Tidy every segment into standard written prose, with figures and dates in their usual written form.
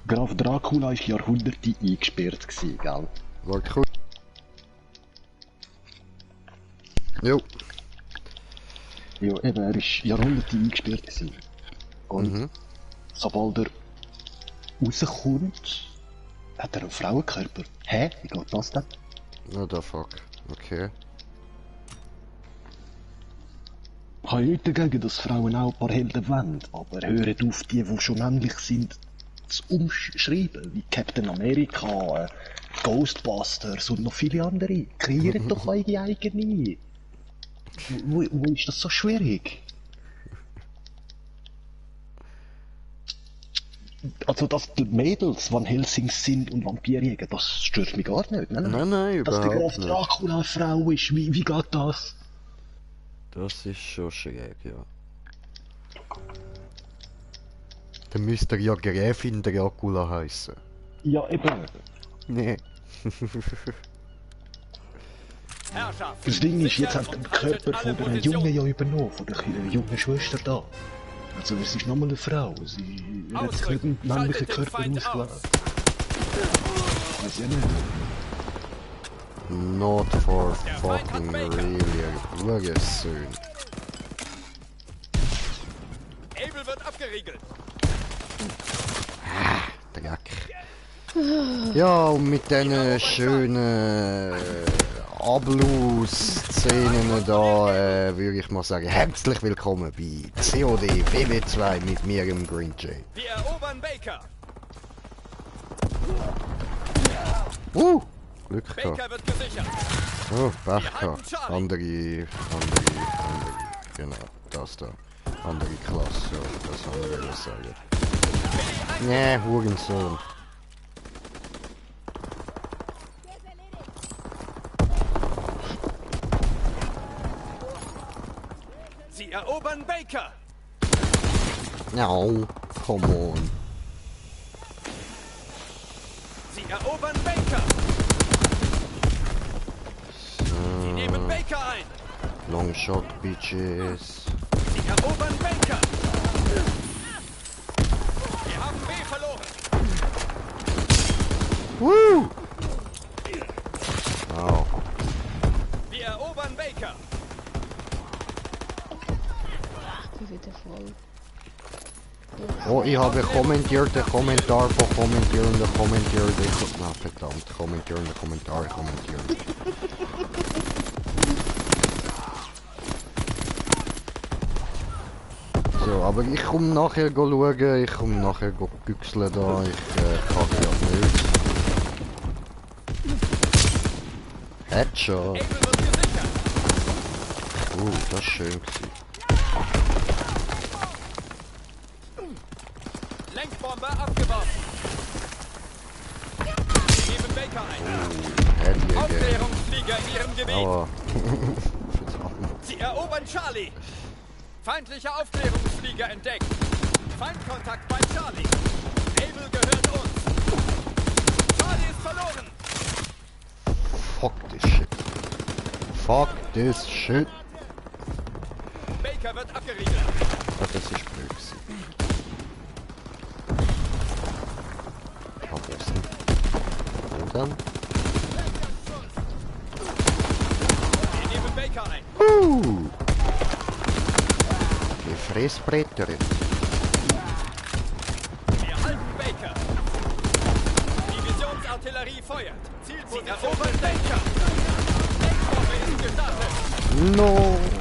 Graf Dracula war Jahrhunderte eingesperrt, gell? War cool. Jo. Ja, eben, er war Jahrhunderte eingesperrt. Und sobald er rauskommt, hat er einen Frauenkörper. Hä? Wie geht das denn? What the fuck? Okay. Ich habe nichts dagegen, dass Frauen auch ein paar Helden wollen, aber hört auf, die schon männlich sind, zu umschreiben, wie Captain America, Ghostbusters und noch viele andere. Kreiert doch eure eigene. Wo ist das so schwierig? Also, dass die Mädels Van Helsings sind und Vampire jägen, das stört mich gar nicht. Nein, dass der überhaupt Graf nicht. Dracula eine Frau ist, wie geht das? Das ist schon schräg, ja. Dann müsste er ja Gräfin Dracula heißen. Ja, eben. Nee. Das Ding ist, jetzt hat der Körper von der Jungen ja übernommen, von der jungen Schwester da. Also es ist nochmal eine Frau, sie hat sich nicht einen männlichen Körper ausgewählt. Weiß ich nicht. Not for fucking really, Urgesöhn. Abel wird abgeriegelt. Dreck. Ja, und mit diesen schönen Abschlussszenen da würde ich mal sagen, herzlich willkommen bei COD WW2 mit mir, im Green Jay. Wir erobern Baker. Glück gehabt. Baker wird gesichert. Oh, Pech gehabt. Andere. Genau, das da. Andere Klasse, ja, das andere was sagen. Nee, Hurensohn. Sie erobern Baker. No, come on. Sie erobern Baker. Sie nehmen Baker ein. Long shot, bitches. Sie erobern Baker. Wir haben B verloren. Woo! Oh. Wir erobern Baker. Wieder voll. Oh, ich habe kommentiert, den Kommentar von kommentierenden Kommentieren. Na, verdammt, kommentierende Kommentare kommentieren. So, aber ich komme nachher schauen, ich komme nachher güchseln da, ich kann ja nicht. Headshot. Abel wird gesichert. Das ist schön gewesen. Lenkbombe abgeworfen. Sie nehmen Baker ein. Heady again. Aufklärungsflieger in ihrem Gebiet. Aua. Verdammt. Sie erobern Charlie. Feindlicher Aufklärungsflieger entdeckt. Feindkontakt bei Charlie. Abel gehört uns. Charlie ist verloren. Fuck this shit. Fuck this shit. Baker wird abgeriegelt. Ah, das ist blöd gewesen. Abwechseln. Und dann? Wir nehmen Baker ein. Die Fressbretterin. Wir halten Baker. Divisionsartillerie feuert. Zielposition erobern Baker. Lenkbombe ist gestartet. No.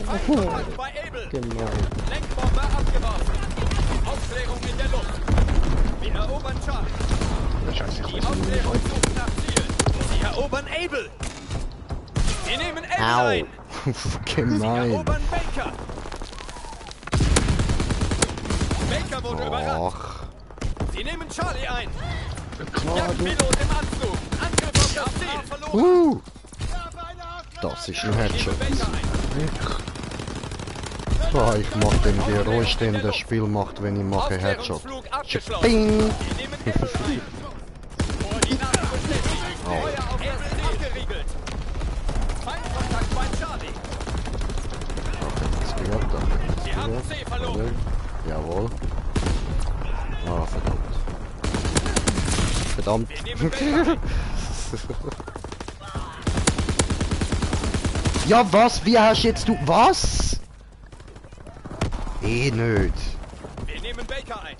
Feindkontakt bei Abel. Gemein. Lenkbombe abgeworfen. Aufklärung in der Luft. Wir erobern Charlie. Scheiße, ich Die weiß nicht, Aufklärung sucht nach Zielen. Sie erobern Abel. Sie nehmen Abel Au. ein. Sie Gemein. erobern Baker. Baker wurde überrannt. Ach. Sie nehmen Charlie ein. Klar, du. Jagdpilot im Anflug. Angriff auf das Ziel. Verloren. Das ist ein Headshot. Baker ein. So, ich mach den Geräusch, den das Spiel macht, wenn ich mache Headshot. Aufklärungsflug abgeschlossen. Bing! Sie nehmen Abel ein. Koordinaten bestätigt. Feuer auf Abel abgeriegelt. Feindkontakt bei Charlie. Jetzt gehört, Sie haben C verloren. Jawohl. Ah, verdammt. Verdammt. Wir nehmen Baker ein. Ja, was? Wie hast jetzt du... Was? Eh nicht. Wir nehmen Baker ein.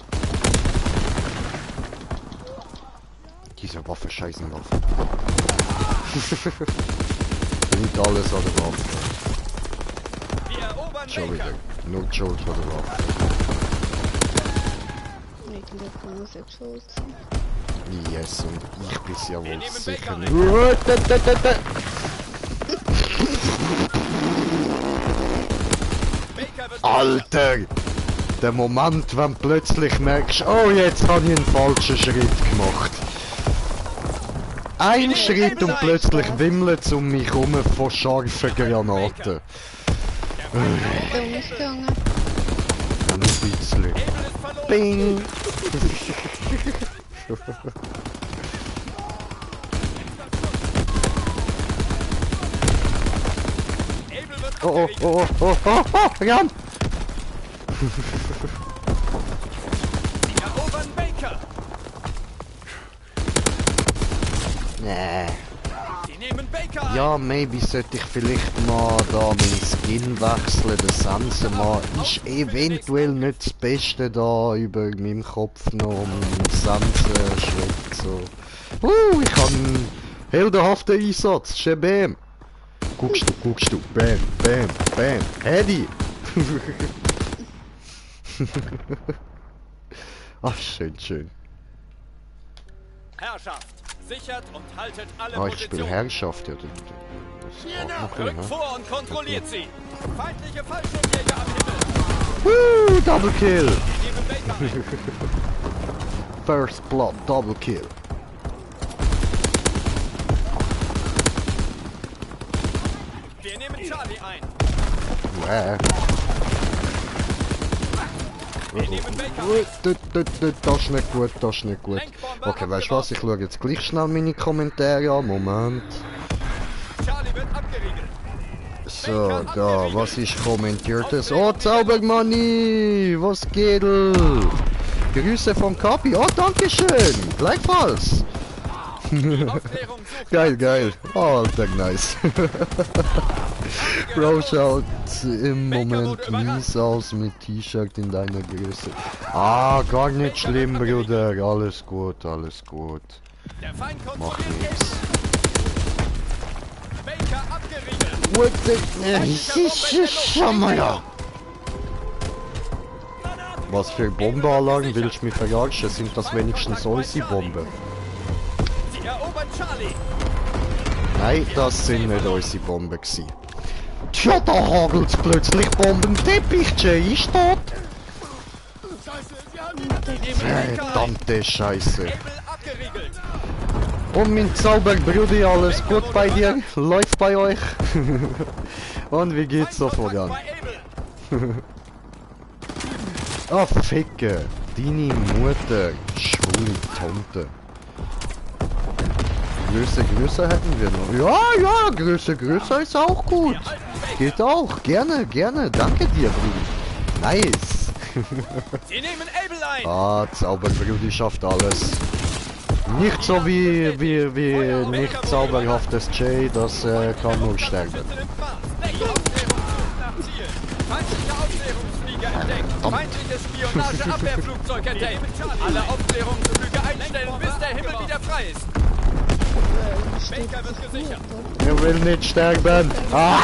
Diese Waffe, scheißen Waffe. Nicht alles an der Waffe. Wir erobern Schon Baker. wieder. Nur die Schuld von der Waffe. Eigentlich kann man selbst schuld sein. Yes, und ich bin's ja wohl nehmen sicher Baker nicht. Baker wird Alter! Der Moment, wenn du plötzlich merkst, oh, jetzt habe ich einen falschen Schritt gemacht. Ein Schritt und plötzlich wimmelt es um mich herum von scharfen Granaten. Der ist gegangen. Ein bisschen. Abel ist verloren. Bing! Abel wird Oh, oh, abgeriegelt. oh, oh, oh, oh, Jan! Wir erobern Baker. Nee. Sie nehmen Baker ein. Ja, maybe sollte ich vielleicht mal da meinen Skin wechseln. Der Sensenmann ist eventuell nicht das Beste da über meinem Kopf noch um Sensen-Schritt so. Ich habe einen heldenhaften Einsatz, Schebem. Guckst du, bam, bam, bam, Hedy! Ach, schön. Herrschaft. Sichert und haltet alle Ah, ich spiele Positionen. Herrschaft, ja. Das ist Rückt vor und kontrolliert sie. Feindliche Fallschirmjäger am Himmel. Woo, Double Kill! Wir nehmen Baker ein. First Blood, Double Kill. Wir nehmen Charlie ein. Wir nehmen Baker ein. Das ist nicht gut, das ist nicht gut. Okay, weißt du was? Ich schaue jetzt gleich schnell meine Kommentare an. Moment. Charlie wird abgeriegelt. So, da, was ist kommentiertes? Oh, Zaubermoney! Was geht? Grüße vom Kapi. Oh, dankeschön! Gleichfalls! Aufklärung sucht. Geil. Oh, Alter, nice. Bro schaut im Moment mies aus mit T-Shirt in deiner Größe. Ah, gar nicht schlimm, Bruder. Alles gut. Der Feind Mach kontrolliert nix. Baker abgeriegelt. What the... Schau mal ja. Was für Bombenanlagen willst du mich verarschen? Sind das wenigstens unsere Bomben? Sie erobern Charlie. Nein, das sind nicht unsere Bomben gewesen. Tja, da hagelt's plötzlich Bomben. Teppich, Jay ist tot. Verdammte Scheiße. Abel abgeriegelt. Und mein Zauberbrudi, alles gut bei dir? Läuft bei euch? Und wie geht's so voran? Bei Abel. Ah, Ficke. Deine Mutter. Schwule Tante. Größe hätten wir noch. Ja, Größe ist auch gut. Geht auch. Gerne. Danke dir, Bruder. Nice. Sie nehmen Abel ein. Ah, Zauberbrudi schafft alles. Nicht so wie nicht zauberhaftes Jay, das kann nur sterben. Feindliche Aufklärungsflieger entdeckt. Feindliches Spionageabwehrflugzeug entdeckt. Alle Aufklärungsflüge einstellen, bis der Himmel wieder frei ist. Baker wird gesichert. Er will nicht sterben. Ah!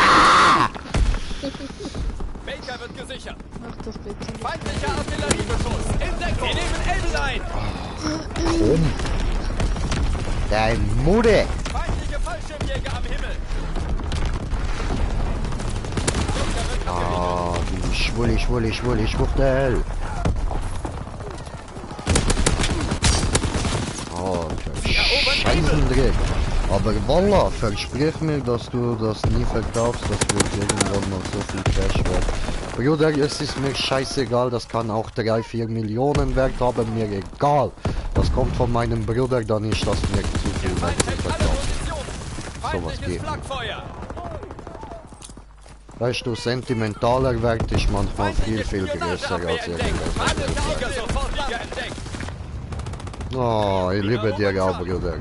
Baker wird gesichert. Mach das bitte. Feindlicher Artilleriebeschuss. In Deckung. Wir nehmen Abel ein. Komm. Dein Mutter. Feindliche Fallschirmjäger am Himmel. Ah, die Schwuchtel. Oh, Scheißendreck. Aber Wallah, versprich mir, dass du das nie verkaufst, das wird irgendwann noch so viel Cash wert. Bruder, es ist mir scheißegal, das kann auch 3-4 Millionen wert haben, mir egal. Das kommt von meinem Bruder, dann ist das mir zu viel, wenn ich Alle verkaufe. Positionen. Sowas Feindliches geht. Flakfeuer. Weißt du, sentimentaler Wert ist manchmal viel größer als Spionageabwehr entdeckt. irgendwas. Feindlicher sofort entdeckt. Oh, ich liebe dir auch, Bruder.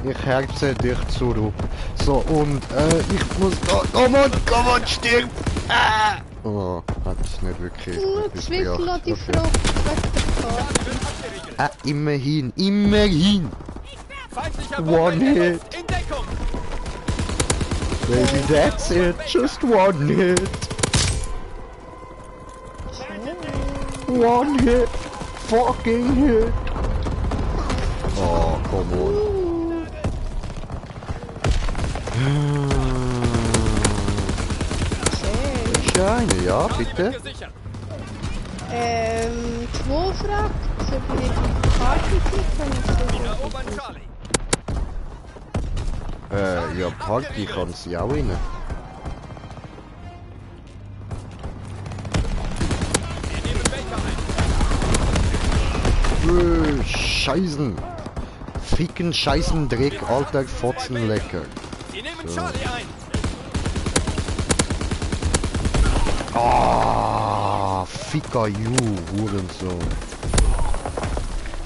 Ich herze dich zurück. So, und, ich muss da... Komm on, stirb! Ah! Oh, hat es nicht wirklich etwas Zwiebel gebracht. an die Okay. Frucht. Ah, immerhin! Feindlicher One Bomber in der hit. Luft. In Deckung. Baby, that's it, just one hit! One hit! Fucking hit! Oh, come on. Scheine, ja, bitte. Gesichert. Zwei Fragen. Soll ich die Party klicken? Erobern Charlie. Ja, Party kann sie auch rein. Wir nehmen Baker ein. Scheißen! Ficken, Scheißen, Dreck, Alter, Fotzen, lecker. Sie nehmen Charlie ein. Ah, Ficker, Hurensohn.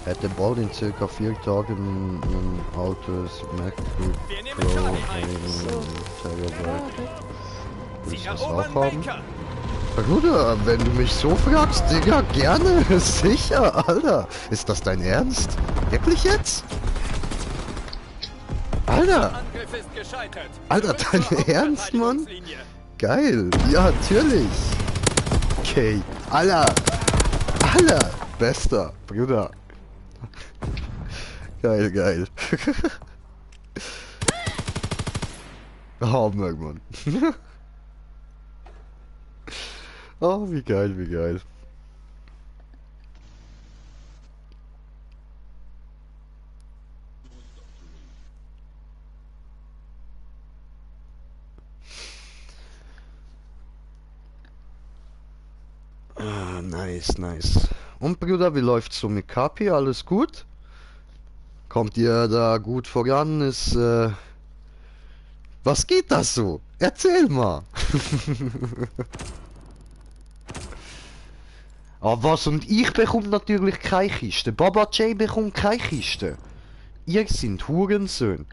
Hätte bald in circa 4 Tagen ein altes MacBook Wir nehmen Pro Charlie ein. 1 Terabyte. Sie Willst du das erobern auch haben? Baker. Bruder, wenn du mich so fragst, Digga, gerne, sicher, Alter. Ist das dein Ernst? Wirklich jetzt? Alter, Angriff ist gescheitert. Alter, Zurück zur dein Ernst, Mann? Hauptverteidigungslinie. geil, ja, natürlich. Okay, Alter, bester, Bruder. Geil, geil. Oh, Mann. Oh, wie geil, wie geil. Ah, nice, nice. Und Bruder, wie läuft's so mit Kapi? Alles gut? Kommt ihr da gut voran? Was geht das so? Erzähl mal. Ah, was? Und ich bekomme natürlich keine Kiste. Baba J bekommt keine Kiste. Ihr sind Hurensöhne.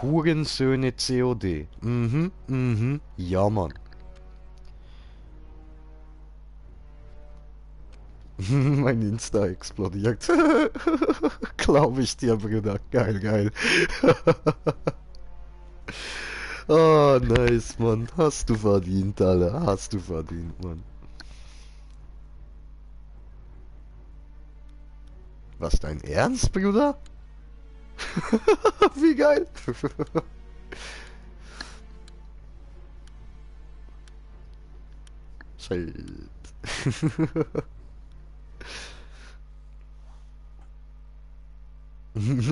Hurensöhne COD. Ja, Mann. Mein Insta explodiert. Glaube ich dir, Bruder. Geil, geil. Oh, nice, Mann. Hast du verdient, Alter. Hast du verdient, Mann. Was, dein Ernst, Bruder? Wie geil. Shit.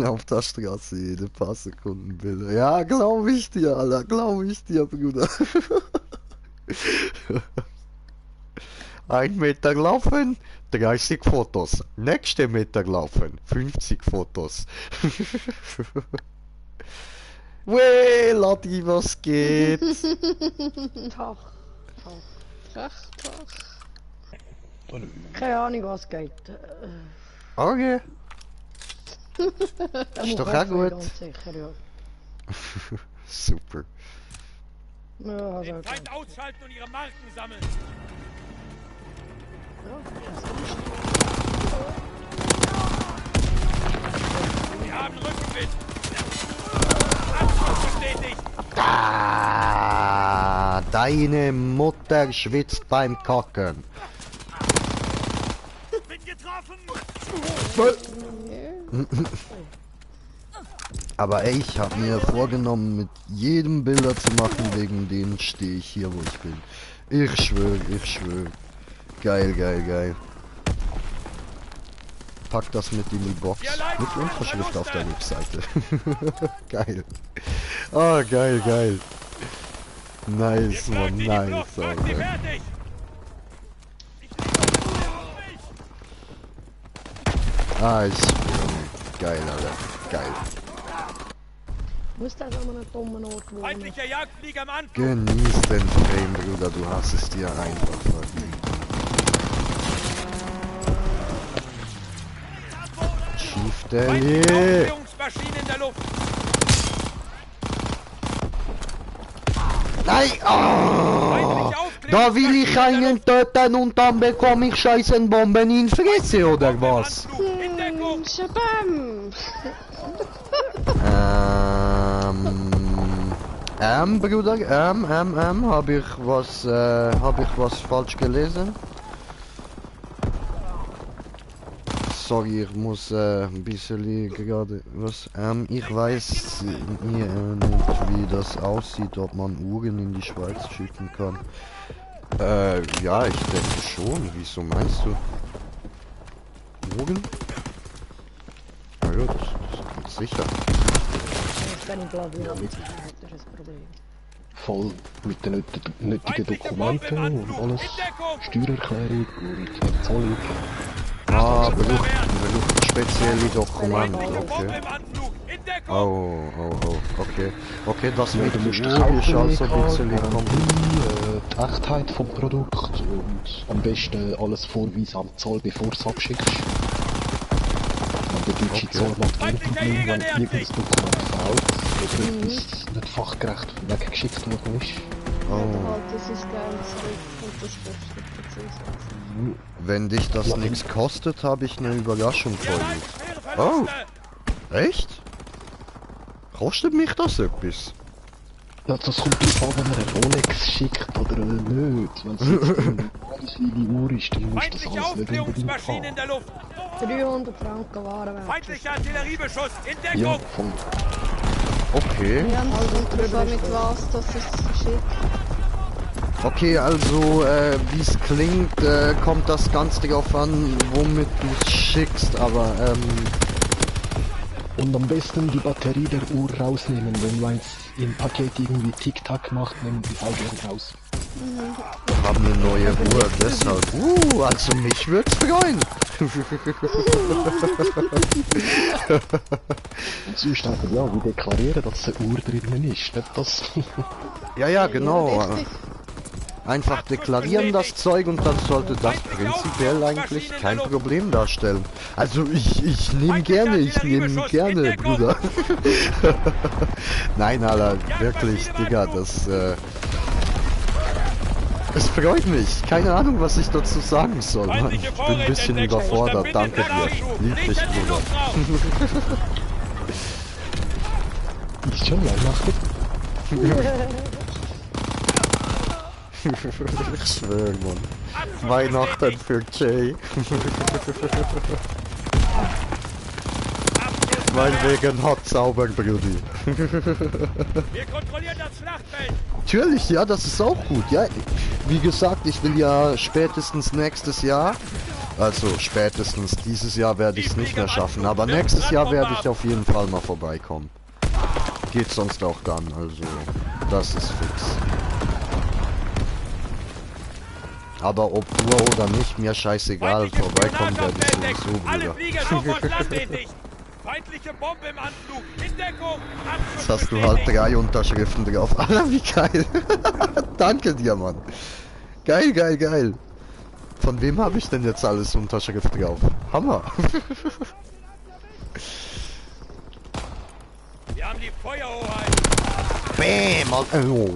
Auf der Straße jede paar Sekunden Bilder. Ja, glaube ich dir, Alter. Glaube ich dir, Bruder. 1 Meter laufen, 30 Fotos. Nächste Meter laufen, 50 Fotos. Weh, Ladi, was geht? Tag. Ach, doch. Keine Ahnung, was geht. Okay. Ist doch auch gut. Ganz sicher, ja. Super. Ja, Den also, Feind ausschalten und ihre Marken sammeln. Wir haben Rückenwind. Abschluss bestätigt. Ah, deine Mutter schwitzt beim Kacken. Bin getroffen. Aber ey, ich habe mir vorgenommen, mit jedem Bilder zu machen, wegen denen stehe ich hier, wo ich bin. Ich schwöre, ich schwöre. Geil, geil, geil. Pack das mit in die Box. Mit Unterschrift auf der Webseite. Geil. Oh, geil, geil. Nice, man, nice. Mach sie Alter. fertig. Ah, ich schwöre. Geil, Alter. Geil. Muss der an einem dummen Ort wohnen? Feindlicher Jagdflieger im Anflug! Genieß den Frame, Bruder, du hast es dir einfach verdient. Chief Feindliche Deli! Aufklärungsmaschine in der Luft! Nein! Oh! Feindliche Da will ich Aufklärungsmaschine in der einen töten und dann bekomme ich scheißen Bomben in die Fresse, oder Luft! Bombe im was? Anflug! In Deckung! Shabam! Bruder, hab ich was falsch gelesen? Sorry, ich muss ein bisschen gerade was. Ich weiß nicht, wie das aussieht, ob man Uhren in die Schweiz schicken kann. Ja, ich denke schon. Wieso meinst du? Uhren? Na ja, das ist sicher. Wenn ich glaube, ja, das ist ein Problem. Voll mit den nötigen Dokumenten und alles. Steuererklärung und Zollung. Ah, braucht spezielle Dokumente, Feindliche Bombe okay. im Anflug! In Deckung! Oh, okay. Okay, das Ja, mit du musst der den Uhr ist also ein Kaufbeleg bisschen haben, kompliziert. die Echtheit vom Produkt und am besten alles vorweisen am Zoll, bevor du es abschickst. Der deutsche Okay. Zoll macht kein Feindlicher Problem, Jäger wenn nähert irgendein Dokument fehlt oder etwas nicht fachgerecht weggeschickt worden ist. Ja, Oh. da halt das ist geil zurück und das kostet beziehungsweise. Wenn dich das Ja. nichts kostet, habe ich eine Überraschung Wir für leiden dich. schwere Oh. Verluste! Echt? Kostet mich das etwas? Ja, das kommt drauf an, wenn man eine Rolex schickt oder nicht. Wenn es jetzt eine kleine Uhr ist, dann muss das Feindliche alles nicht unbedingt Aufklärungsmaschine in haben. der Luft! 300 Franken Warenwert. Feindlicher Artilleriebeschuss! In Ja, Deckung! voll. Okay. Ja, also drauf an, mit was das ist geschickt. Okay, also wie es klingt, kommt das ganz darauf an, womit du es schickst, aber Und am besten die Batterie der Uhr rausnehmen, wenn eins im Paket irgendwie Tic-Tac macht, nehmen die Fallschirm raus. wir haben eine neue Uhr, deshalb. Also mich würd's freuen. Und sonst einfach, ja, wie deklarieren, dass eine Uhr drinnen ist, nicht das. Ja, genau. Richtig. Einfach deklarieren das Zeug und dann sollte das prinzipiell eigentlich kein Problem darstellen. Also ich nehme gerne, Bruder. Nein, Alter, wirklich, Digga, das es freut mich. Keine Ahnung, was ich dazu sagen soll, Mann. Ich bin ein bisschen überfordert, danke dir. Lieb dich, Bruder. Ist schon Weihnachten. Ich schwöre, Mann. Weihnachten für Jay. Meinetwegen hat sauber, Brudi. Wir kontrollieren das Schlachtfeld! Natürlich, ja, das ist auch gut. Ja, wie gesagt, ich will ja spätestens nächstes Jahr, also spätestens dieses Jahr werde ich es nicht mehr schaffen, aber nächstes Jahr werde ich auf jeden Fall mal vorbeikommen. Geht sonst auch dann, also das ist fix. Aber ob Uhr oder nicht, mir scheißegal, Feindliches vorbeikommen werde ich Granatentdeck. sowieso, Alle Bruder. Flieger sofort landedicht! Feindliche Bombe im Anflug! In Deckung! Jetzt hast du halt 3 Unterschriften drauf. Alter, wie geil. Danke dir, Mann. Geil. Von wem habe ich denn jetzt alles Unterschrift drauf? Hammer. Wir haben die Feuerhoheit! Bäm. Oh.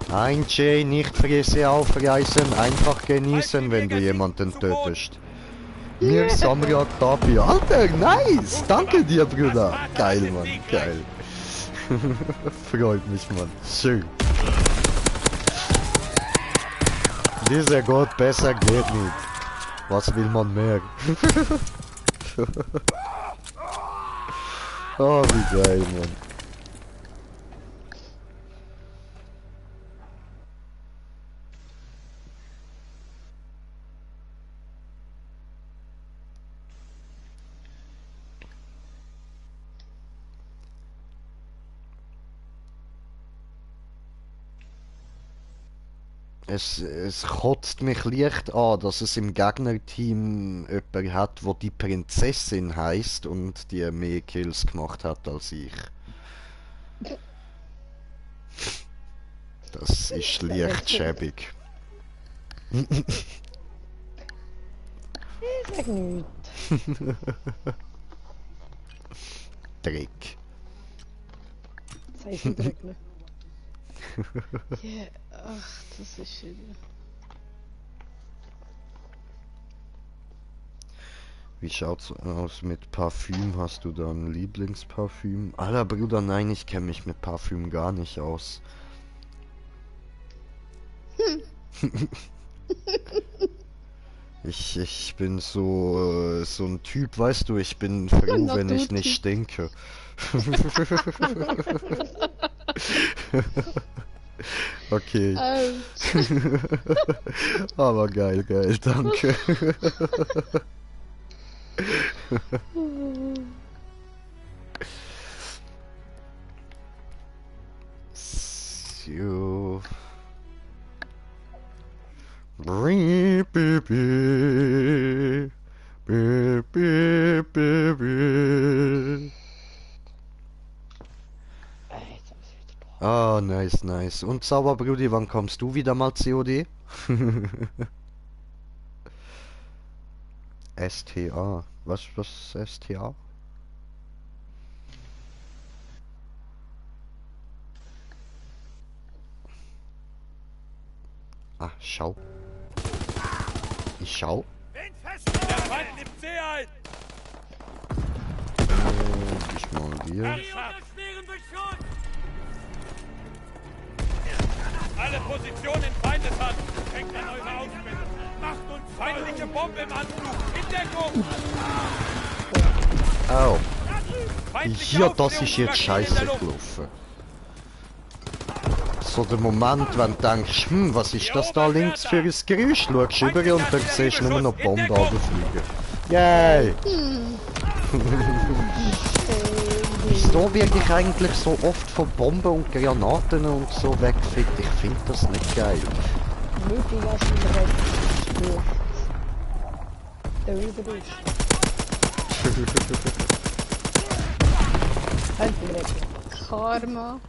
Nein, Jay, nicht Fresse aufreißen, einfach genießen, wenn du jemanden tötest. Mir Samra Tapi. Alter, nice. Danke dir, Bruder. Geil, Mann. Geil. Freut mich, Mann. Schön. Dieser Gott, besser geht nicht. Was will man mehr? Oh, wie geil, Mann. Es kotzt mich leicht an, dass es im Gegnerteam jemanden hat, wo die Prinzessin heißt und die mehr Kills gemacht hat als ich. Das ist leicht schäbig. Ich sag nichts. Dreck. Sei sie drücken. Ja, ach, das ist schön. Wie schaut's aus mit Parfüm? Hast du da ein Lieblingsparfüm? Alter Bruder, nein, ich kenne mich mit Parfüm gar nicht aus. Ich bin so ein Typ, weißt du, ich bin froh, wenn ich nicht stinke. Okay. Aber geil, danke. So. Beep, beep, beep. Beep, beep, beep, beep. Ah, nice. Und Zauberbrudi, wann kommst du wieder mal COD? STA. Was ist STA? Ah, schau. Ich schau. Der Feind nimmt See ein! Ich mal hier. Alle Positionen in Feindeshand! Hängt an eurer Ausbildung! Macht uns feindliche Bombe im Anflug! In Deckung! Au. Feindliche Hier, das ist jetzt Aufklärungsmaschine in scheiße der Luft. gelaufen. So der Moment, wenn du denkst, was ist das da links für ein Geräusch? Schaust rüber und dann siehst du nur noch Bomben runterfliegen. Yay! Wieso werde ich eigentlich so oft von Bomben und Granaten und so weggefickt? Ich finde das nicht geil. Nötig, was du direkt darüber ist. Halt direkt. Karma.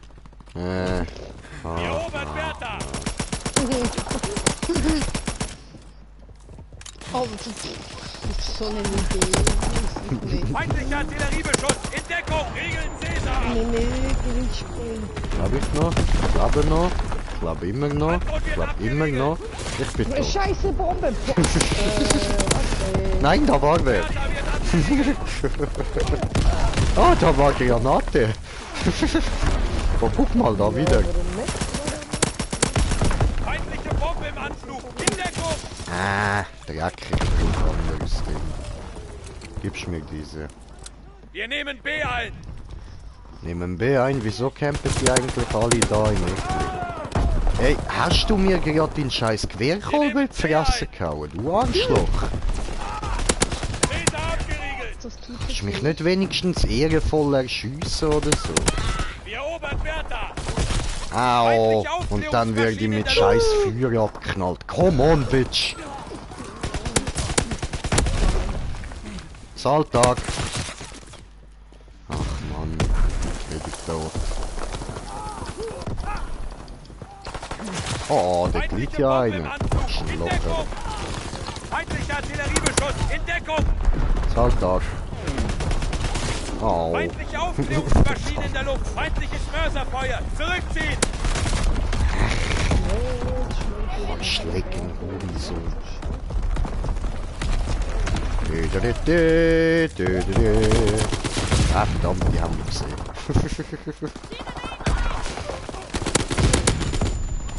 Erobert Bertha! Oh, das ist so eine Idee. Feindlicher Artilleriebeschuss! In Deckung! Regeln Cäsar! Nee, die will springen. Glaube ich noch? Glaube noch? Glaube immer noch? Glaube immer noch? Ich bin tot. Scheiße Bombe! Nein, da war wer. Bertha wird abgerieben! Ah, da war Granate. Oh, guck mal, da wieder. Feindliche Bombe im Anflug! In Deckung! Ah, dreckig, du anderes Ding. Gibst mir diese. Wir nehmen B ein! Nehmen B ein, wieso campen die eigentlich alle da in Ecke? Ey, hast du mir gerade den scheiß Querkolben in die Fresse gehauen, du Arschloch? Cäsar abgeriegelt! Das tut Kannst du mich nicht wenigstens ehrenvoll erschiessen oder so? Wir erobern Bertha! Au, und dann wird die mit scheiß Feuer abgeknallt. Come on, bitch! Zahltag! Ach Mann, bin ich tot. Oh, da liegt ja einer. Ein Locher. Feindlicher Artilleriebeschuss! In Deckung! Zahltag. Au. Feindliche Aufklärungsmaschine in der Luft! Feindliches Mörserfeuer! Zurückziehen! Schlecken, Hurensohn. Ah, verdammt, die haben mich gesehen.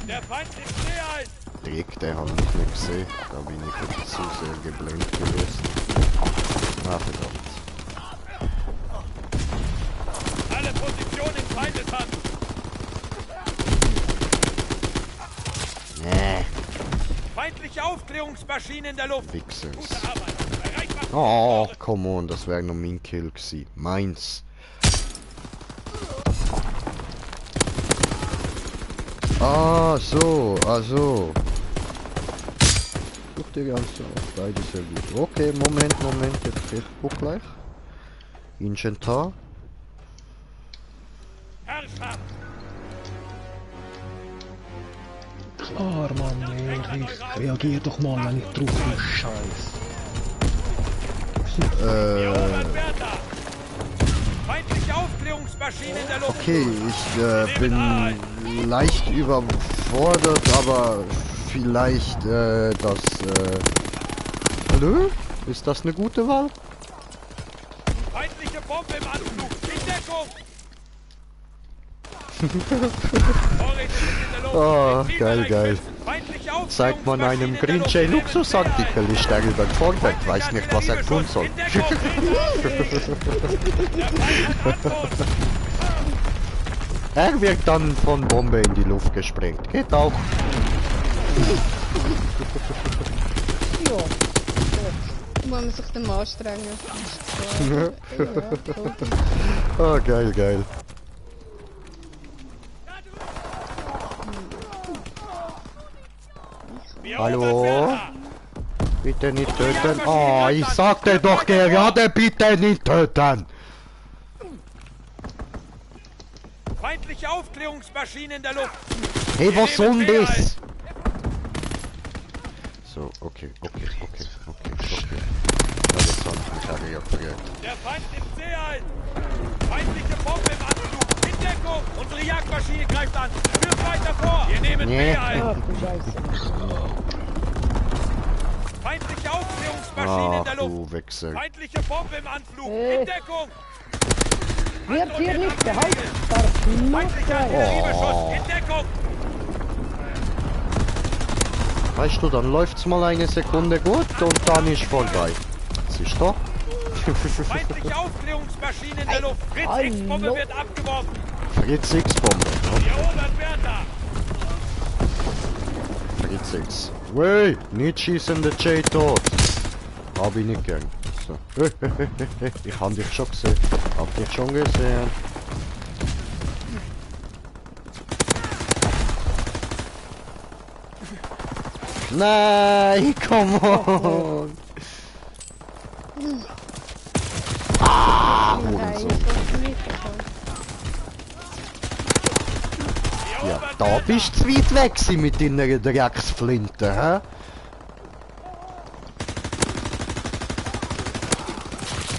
Der Feind nimmt See ein! Dreck, der hat mich nicht gesehen. Da bin ich jetzt zu sehr geblendet gewesen. Ah, verdammt. Alle Positionen in Feindeshand! Nee, Feindliche Aufklärungsmaschine in der Luft! Wichsers. Gute Arbeit! Erreichbar! Oh, come on, das wäre noch mein Kill gewesen. Meins. Ah, so, also. Such dir ganz auf, beide sehr gut. Okay, Moment, jetzt ich guck gleich. Inventar. Herrscher haben. Klar, Mann, ehrlich. Reagier doch mal, wenn ich drauf bin, Scheiß. Wir erobern Bertha. Feindliche Aufklärungsmaschine in der Luft. Okay, ich bin leicht überfordert, aber vielleicht Hallo? Ist das eine gute Wahl? Feindliche Bombe im Anflug. In Deckung. Vorräte sind in der Luft. Oh, Mit geil, Zielbereich geil. schützen. Feindliche Zeigt man einem Aufklärungsmaschine in der Green Luft. Jay Nehmen Luxusartikel, ist er überfordert, weiß nicht, was er tun soll. In Deckung. Der Feind hat Antwort. Er wird dann von Bombe in die Luft gesprengt. Geht auch. Ja. Muss man sich dann anstrengen. Ja, total. Oh, geil, geil. Wir Hallo? erobern Bertha. Bitte nicht töten. Oh, ich sagte doch gerade, bitte nicht töten. Feindliche Aufklärungsmaschine in der Luft. Hey, was soll nehmen denn B ein. das? So, okay. Ja, das habe ich mich angefangen. Der Feind nimmt See ein. Feindliche Bombe im Anflug. In Deckung. Unsere Jagdmaschine greift an. Führt weiter vor. Wir nehmen Nee. B ein. Ach du Scheiße. Feindliche Aufklärungsmaschine in der Ach Luft. du Wichser. Feindliche Bombe im Anflug. In Deckung. Wird hier nicht gehalten. Feindlicher Artilleriebeschuss. In Deckung. Weißt du, dann läuft's mal eine Sekunde gut und dann ist vorbei. Siehst du? Feindliche Aufklärungsmaschine in der Luft. Fritz Hallo. X-Bombe wird abgeworfen. Fritz X-Bombe. Wir erobern Bertha. Fritz X. Wey, nicht schießen, der Jay tot. Hab ich nicht gern. So. Ich hab dich schon gesehen. Hab dich schon gesehen. Nein, come on. Nein, ich wollte nicht. Wir Ja, erobern da Bertha. bist du zu weit weg gewesen mit deiner Drecksflinte, hä?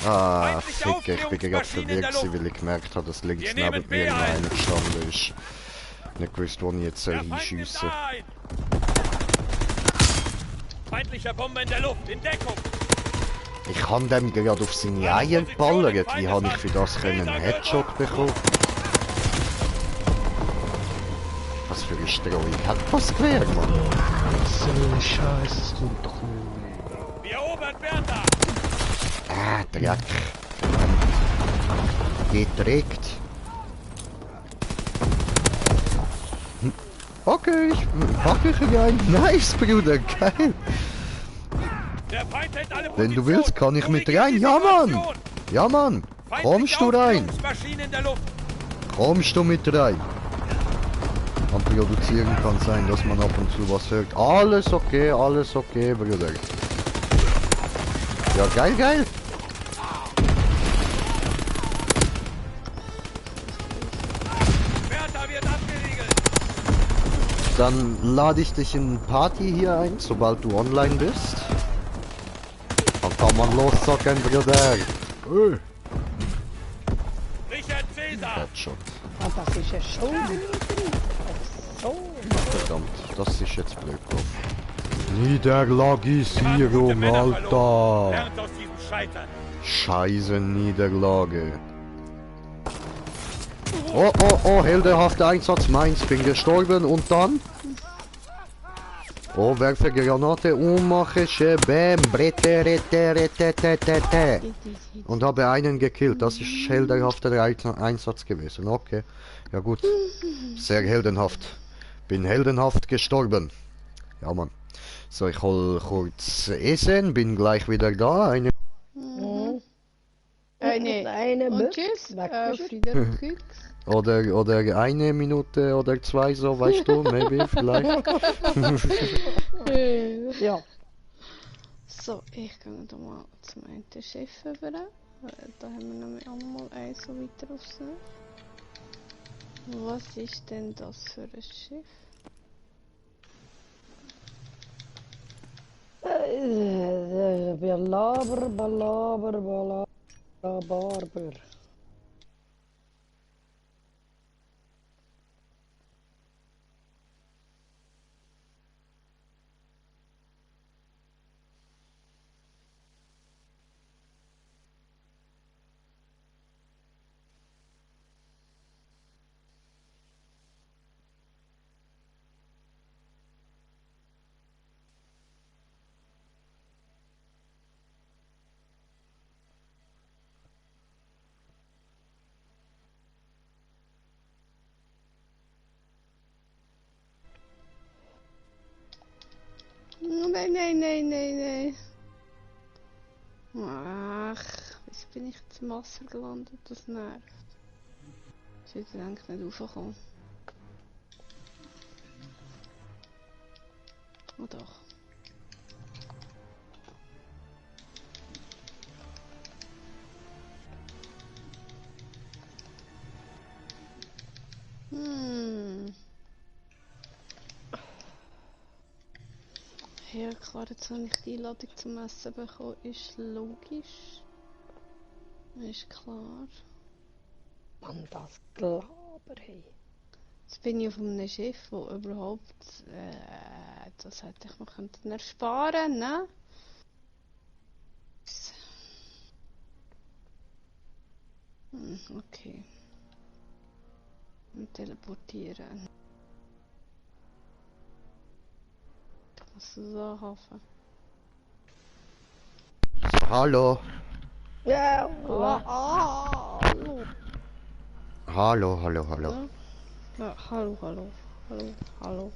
Ah, Ficker, ich bin gerade verwirrt gewesen, weil ich gemerkt habe, dass links Wir neben nehmen mir B noch ein. einer gestanden ist. Nicht gewusst, wo ich jetzt Der Feind nimmt hinschiessen. A ein. Feindlicher Bombe in der Luft. In Deckung. Ich kann dem gerade auf seine Eier geballert. Wie habe ich für das einen Headshot bekommen? Was für eine Streuung hat das Gewehr, Mann? So eine Scheiße, das kommt doch nicht mehr. Wir erobern Bertha. Ah, Dreck. Gedreckt. Okay, ich pack ich rein. Nice, Bruder, geil. Der Feind hält alle Wenn du Positionen. willst, kann ich mit Korrigiert rein. die Ja, Mann. Situation. Ja, Mann. Kommst du rein? Aufklärungsmaschine in der Luft. Kommst du mit rein? Am Produzieren kann sein, dass man ab und zu was hört. Alles okay, Bruder. Ja, geil, geil. Bertha wird abgeriegelt. Dann lade ich dich in Party hier ein, sobald du online bist. Dann kann man loszocken, Bruder. Richard Cäsar. Headshot. Ah, das ist ja schon. So. Verdammt, das ist jetzt blöd gelaufen. Wir waren gute Niederlagisierung, Männer verloren. Alter. Lernt aus diesem Scheitern. Scheiße Niederlage. Oh, oh, oh, heldenhafter Einsatz, meins, bin gestorben und dann? Oh, werfe Granate, ummache, bam, brette, rette, rette, tete. Und habe einen gekillt, das ist heldenhafter Einsatz gewesen, okay. Ja gut, sehr heldenhaft. Bin heldenhaft gestorben. Ja, Mann. So, ich hol kurz Essen, bin gleich wieder da. Eine Nee. Und tschüss. Frieden Keks. oder eine Minute oder zwei, so, weißt du, maybe, vielleicht. Ja. So, ich gehe da mal zum einen Chef über. Da haben wir nämlich auch noch mal eins so weiter aussen. Was ist denn das für ein Schiff? Balaber, balaber, balaber. Nein, nein, nein, nein, nein. Ach, wieso bin ich jetzt im Wasser gelandet? Das nervt. Ich hätte eigentlich nicht raufgekommen. Oh doch. Ja klar, jetzt habe ich die Einladung zum Essen bekommen, ist logisch. Ist klar. Mann, das Glaber, hey. Jetzt bin ich auf einem Schiff, wo überhaupt, das hätte ich noch können ersparen, ne? Okay. Und teleportieren. Was ist da Hafen? Hallo. Ja, Hallo. Hallo, hallo, hallo. Ja, hallo, hallo. Hallo, hallo.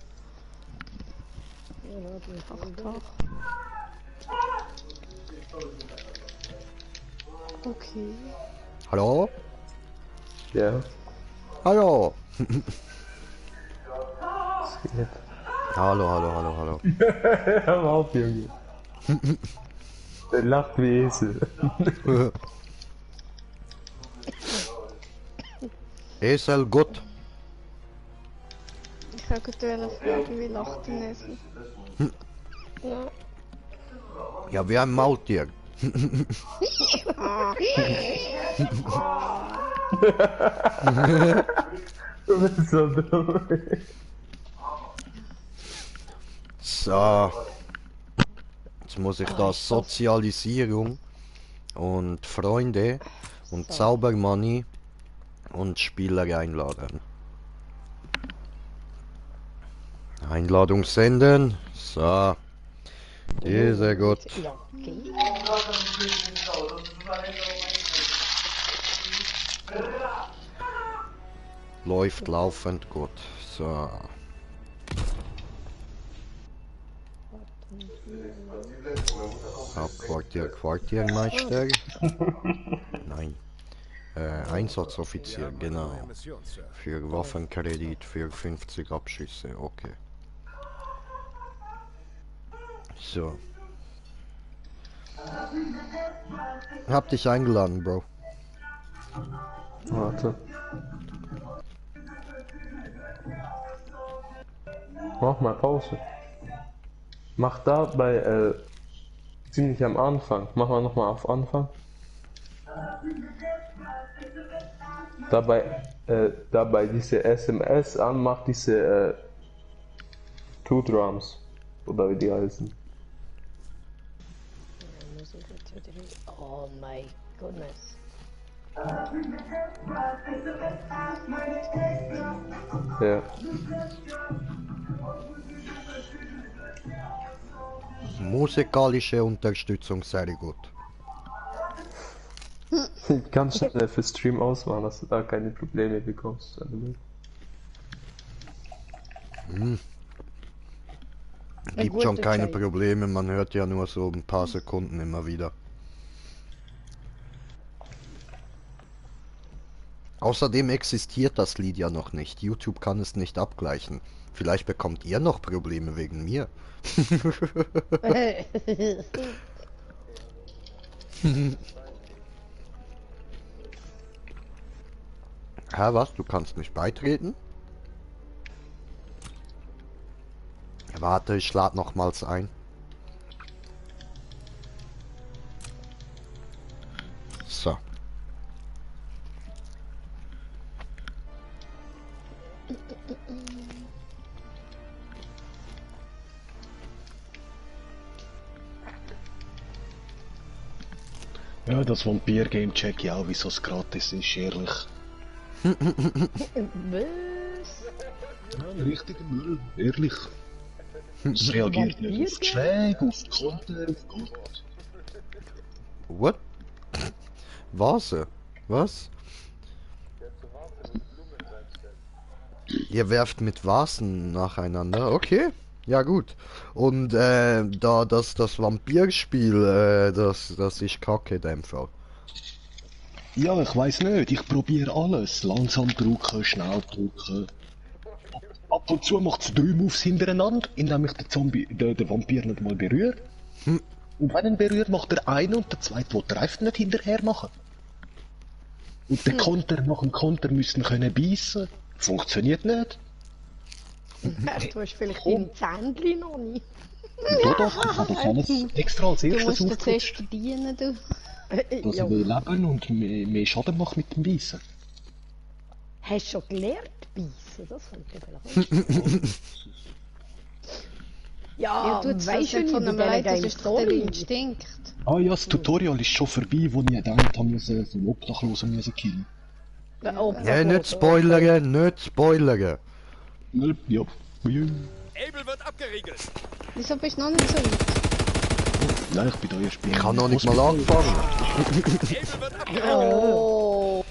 Tag. Okay. Hallo? Ja. Hallo. Ja. Hallo, hallo, hallo, hallo. Hör mal auf, Junge. Der lacht wie Esel. Esel, gut. Ich habe gerade fragen, wie lacht der Esel? Ja, wie ein Maultier. Du bist so dumm. So. Jetzt muss ich da Sozialisierung und Freunde und Zaubermoney und Spieler einladen. Einladung senden. So. Sehr gut. Ja, okay. Läuft laufend gut. So. Hauptquartier, Quartiermeister. Nein. Einsatzoffizier, genau. Für Waffenkredit für 50 Abschüsse, okay. So. Hab dich eingeladen, Bro. Warte. Mach mal Pause. Mach da bei, ziemlich am Anfang. Mach mal nochmal auf Anfang. Dabei diese SMS an, mach diese, Two Drums. Oder wie die heißen. Oh my goodness. Ja. Musikalische Unterstützung, sehr gut. Ich kann schnell für Stream ausmachen, dass du da keine Probleme bekommst. Gibt schon gute keine Zeit. Probleme, man hört ja nur so ein paar Sekunden immer wieder. Außerdem existiert das Lied ja noch nicht. YouTube kann es nicht abgleichen. Vielleicht bekommt ihr noch Probleme wegen mir. Hä, was? Du kannst nicht beitreten? Warte, ich lade nochmals ein. So. Ja, das Vampir-Game check ich auch, wieso es gratis ist, ehrlich. Was? Ja, ein richtiger Müll, ehrlich. Es reagiert nicht auf die Schläge, auf die Konter, auf Gott. What? Vase? Was? Ihr werft mit Vasen nacheinander, okay. Ja gut. Und da das Vampirspiel, das ist kacke in dem Fall. Ja, ich weiss nicht, ich probiere alles. Langsam drücken, schnell drücken. Ab und zu macht es 3 Moves hintereinander, indem ich den Vampir nicht mal berühre. Und wenn er ihn berührt, macht er einen und der zweite, der trifft, nicht hinterher machen. Und der Konter nach dem Konter müssen können beißen. Funktioniert nicht. Du hast vielleicht deine Zähnchen noch nicht. Doch, ich habe das alles extra als Du erstes musst dir zuerst aufgerutscht. verdienen, du. Dass Ja. ich will leben und mehr Schaden macht mit dem Beißen. Hast du schon gelernt beißen? Das könnte vielleicht. Ja, du weißt weißt du nicht von einem dieser Leid, das Game ist doch der Story? Instinkt. Ah ja, das Tutorial ist schon vorbei, wo ich gedacht habe, so einen Obdachlosen müssen killen. Ja, nicht spoilern, nicht spoilern. Ja. Able wird abgeriegelt. Wieso bist du noch nicht so weit? Nein, ich bin da erst bei Ich habe noch nicht mal angefangen. Able wird abgeriegelt. Oh.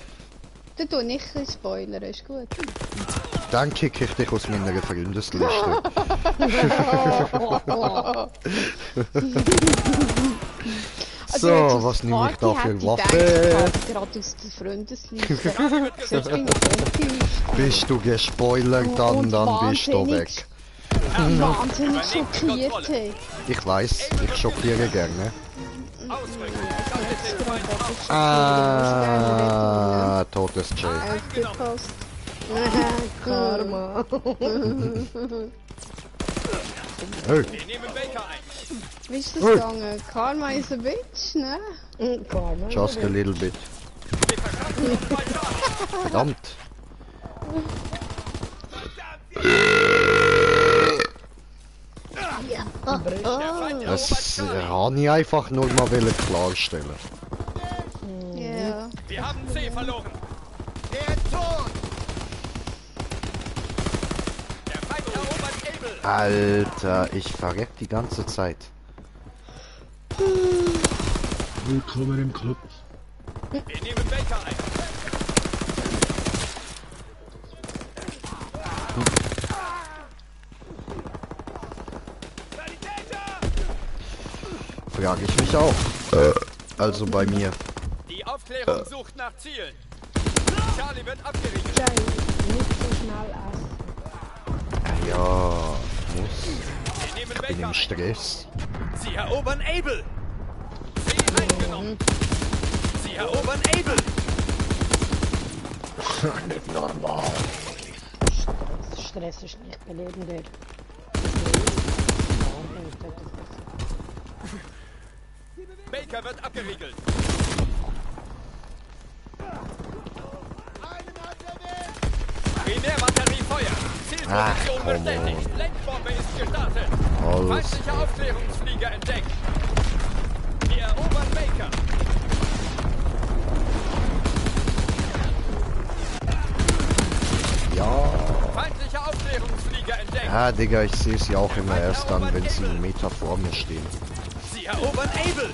Du tu nicht ein bisschen spoilern, ist gut. Dann kicke ich dich aus meiner Freundesliste. So, was nehme ich da für Waffe? Gerade aus der Freundesliste. Sonst bin ich enttäuscht. Bist du gespoilert, dann bist du weg. Wahnsinnig schockiert, hey. Ich weiß, ich schockiere gerne. Ausrücken. Totes Jay. Aufgepasst. Karma. Hey, Wir nehmen Baker ein. Wie ist das gegangen? Karma is a bitch, ne? Karma. just a little bit. Wir verschaffen uns bei Charlie. Verdammt. Das habe ich einfach nur mal klarstellen. Ja. Wir haben C verloren. Der Tod. Der Feind erobert Able. Alter, ich verreck die ganze Zeit. Willkommen im Club. Wir nehmen Baker ein. Frage ich mich auch. Also bei mir. Die Aufklärung sucht nach Zielen. Charlie wird abgeriegelt. Jay, nicht so schnell essen. Ja, muss. Wir nehmen Ich bin Baker im ein. Stress. Sie erobern Able. C eingenommen. Sie erobern Able. Nicht normal. Stress ist nicht belebender. Baker wird abgeriegelt. Primärbatterie Feuer. Zielposition komm bestätigt. Lenkbombe ist gestartet. Alles Feindlicher Aufklärungsflieger entdeckt. Wir erobern Baker. Ja. Feindlicher Aufklärungsflieger entdeckt. Ja, Digga, ich sehe sie auch immer erst dann, wenn sie einen Meter vor mir stehen. Sie erobern Able.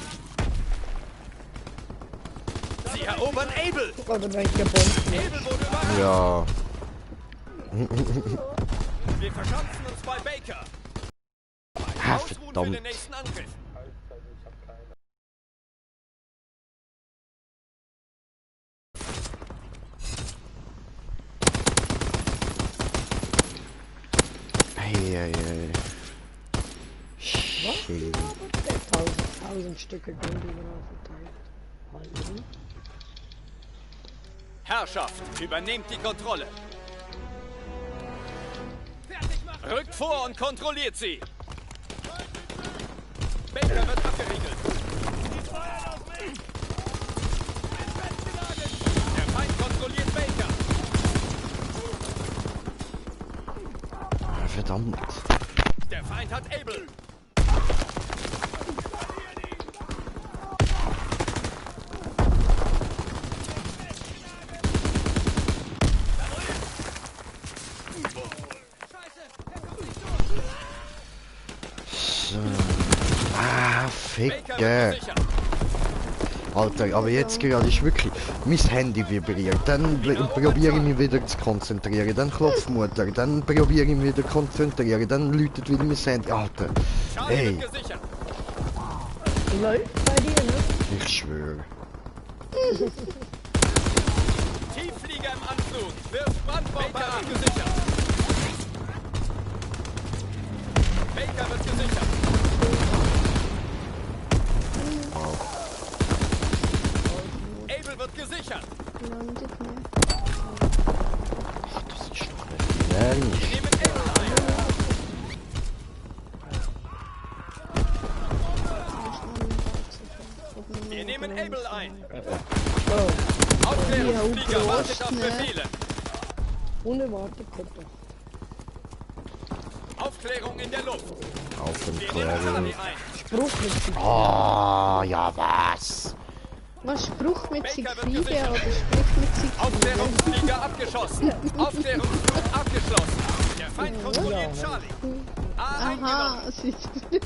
Sie erobern Able. Aber wenn ich gebombt Able wurde überrannt. Ja. Wir verschanzen uns bei Baker. Ha, Ausruhen für verdammt. den nächsten Angriff. Hey. Shit. 1000 Stücke Gold überall verteilt. Hallo. Herrschaft, übernehmt die Kontrolle. Rückt vor und kontrolliert sie. Baker wird abgeriegelt. Der Feind kontrolliert Baker. Verdammt. Der Feind hat Able. So. Ah, Baker Ficke. wird gesichert. Alter, aber jetzt gerade ist wirklich... Mein Handy vibriert, dann probiere ich mich wieder zu konzentrieren, dann klopft Mutter, dann probiere ich mich wieder zu konzentrieren, dann läutet wieder mein Handy. Alter, Charlie ey, wird gesichert. Läuft bei dir, ne? ich schwöre. Tiefflieger im Anflug. Wirft Brandbombe ab. Gesichert. Baker wird gesichert. Able wird gesichert. Landet nicht. Ach, das ist doch nicht ernst. Wir nehmen Able ein. Wir nehmen Able ein. Aufklärungsflieger wartet auf Befehle. Unerwartet kommt das. Aufklärung in der Luft. Auf und Wir nehmen klären. Charlie ein. Spruch mit Siegfried. Oh, ja was? Was Spruch mit Baker wird Siegfriede gesichert. oder Sprich mit Siegfriede? Aufklärungsflieger abgeschossen. Aufklärungsflug abgeschlossen. Der Feind kontrolliert Charlie. A eingenommen. Aha, Siegfried.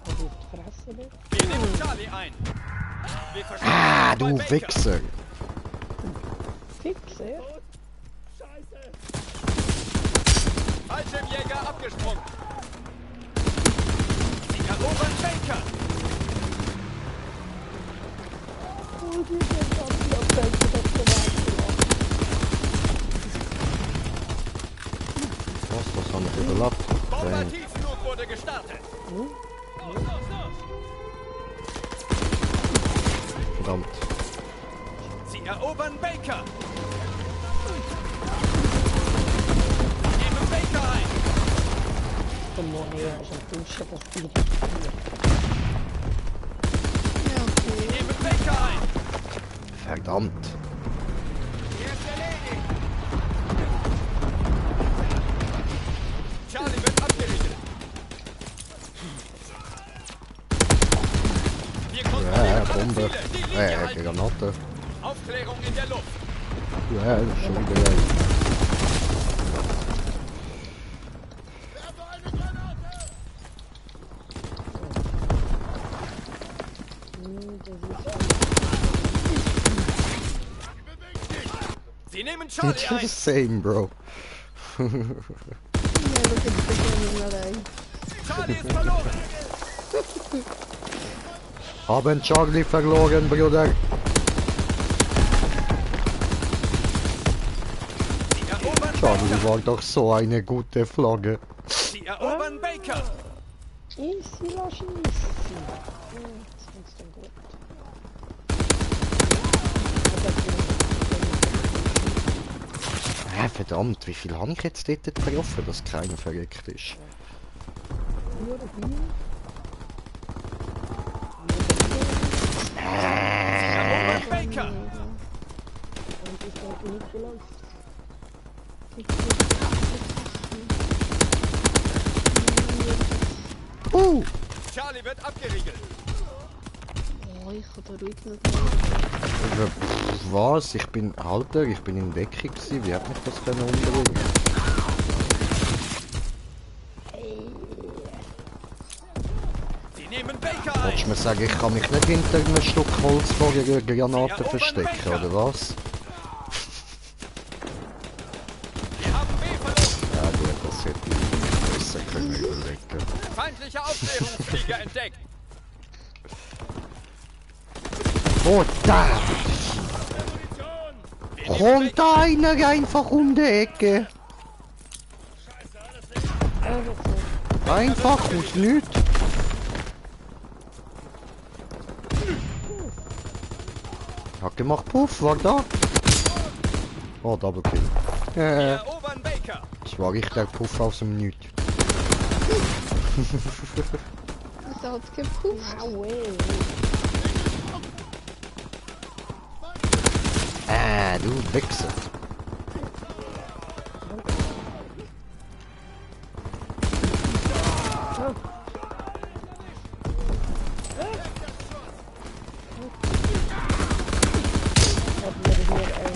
Also die Fresse, ne? Wir nehmen Charlie ein. Wir verstehen Ah, bei du Baker. Wichser. Fixe. Fallschirmjäger abgesprungen. Sie erobern Baker. Oh, die sind auf die Abwälze, das gewagt. Was haben wir überlappt? Thanks. Bomber-Tiefflug wurde gestartet. Verdammt. Sie erobern Baker. Nehmen Baker ein. Komm mal her, ich hab Bullshit, das geht nicht. Ja, okay. Nehmen Baker ein. Verdammt. Charlie wird abgeriegelt. Wir Ja, kontrollieren alle Bombe. Ziele. Die Linie halten. Granate. Aufklärung in der Luft. Ja, das ist schon wieder geil. Sie nehmen Charlie ein. Same, bro. Ja, look at the beginning allein. Charlie ist verloren. Haben Charlie verloren, Bruder. Sie erobern Charlie Baker. war doch so eine gute Flagge. Sie erobern Baker. Easy, lass easy. Ja, das findest du gut. Verdammt, wie viel habe ich jetzt dort getroffen, dass keiner verreckt ist? Nur hier. Erobern Baker. Und ich denke nicht vielleicht. Charlie wird abgeriegelt. Oh, ich kann da ruhig nicht Was? Ich bin, Alter, ich bin in Deckung gewesen. Wie hat mich das können umbringen? Sie nehmen Baker ein. Willst du mir sagen, ich kann mich nicht hinter einem Stück Holz vor einer Granate verstecken, oder was? Wir haben B verloren. Ja gut, das hätte ich besser können überlegen. Feindlicher Aufklärungsflieger entdeckt. Oh, da! Wir nehmen Kommt Baker. da einer einfach um die Ecke? Einfach aus nichts. Hat gemacht, Puff, war da. Oh, Double Kill. Wir erobern Baker. Das war richtig der Puff aus dem Nichts. Es hat gepufft. Aue. Du Wichser.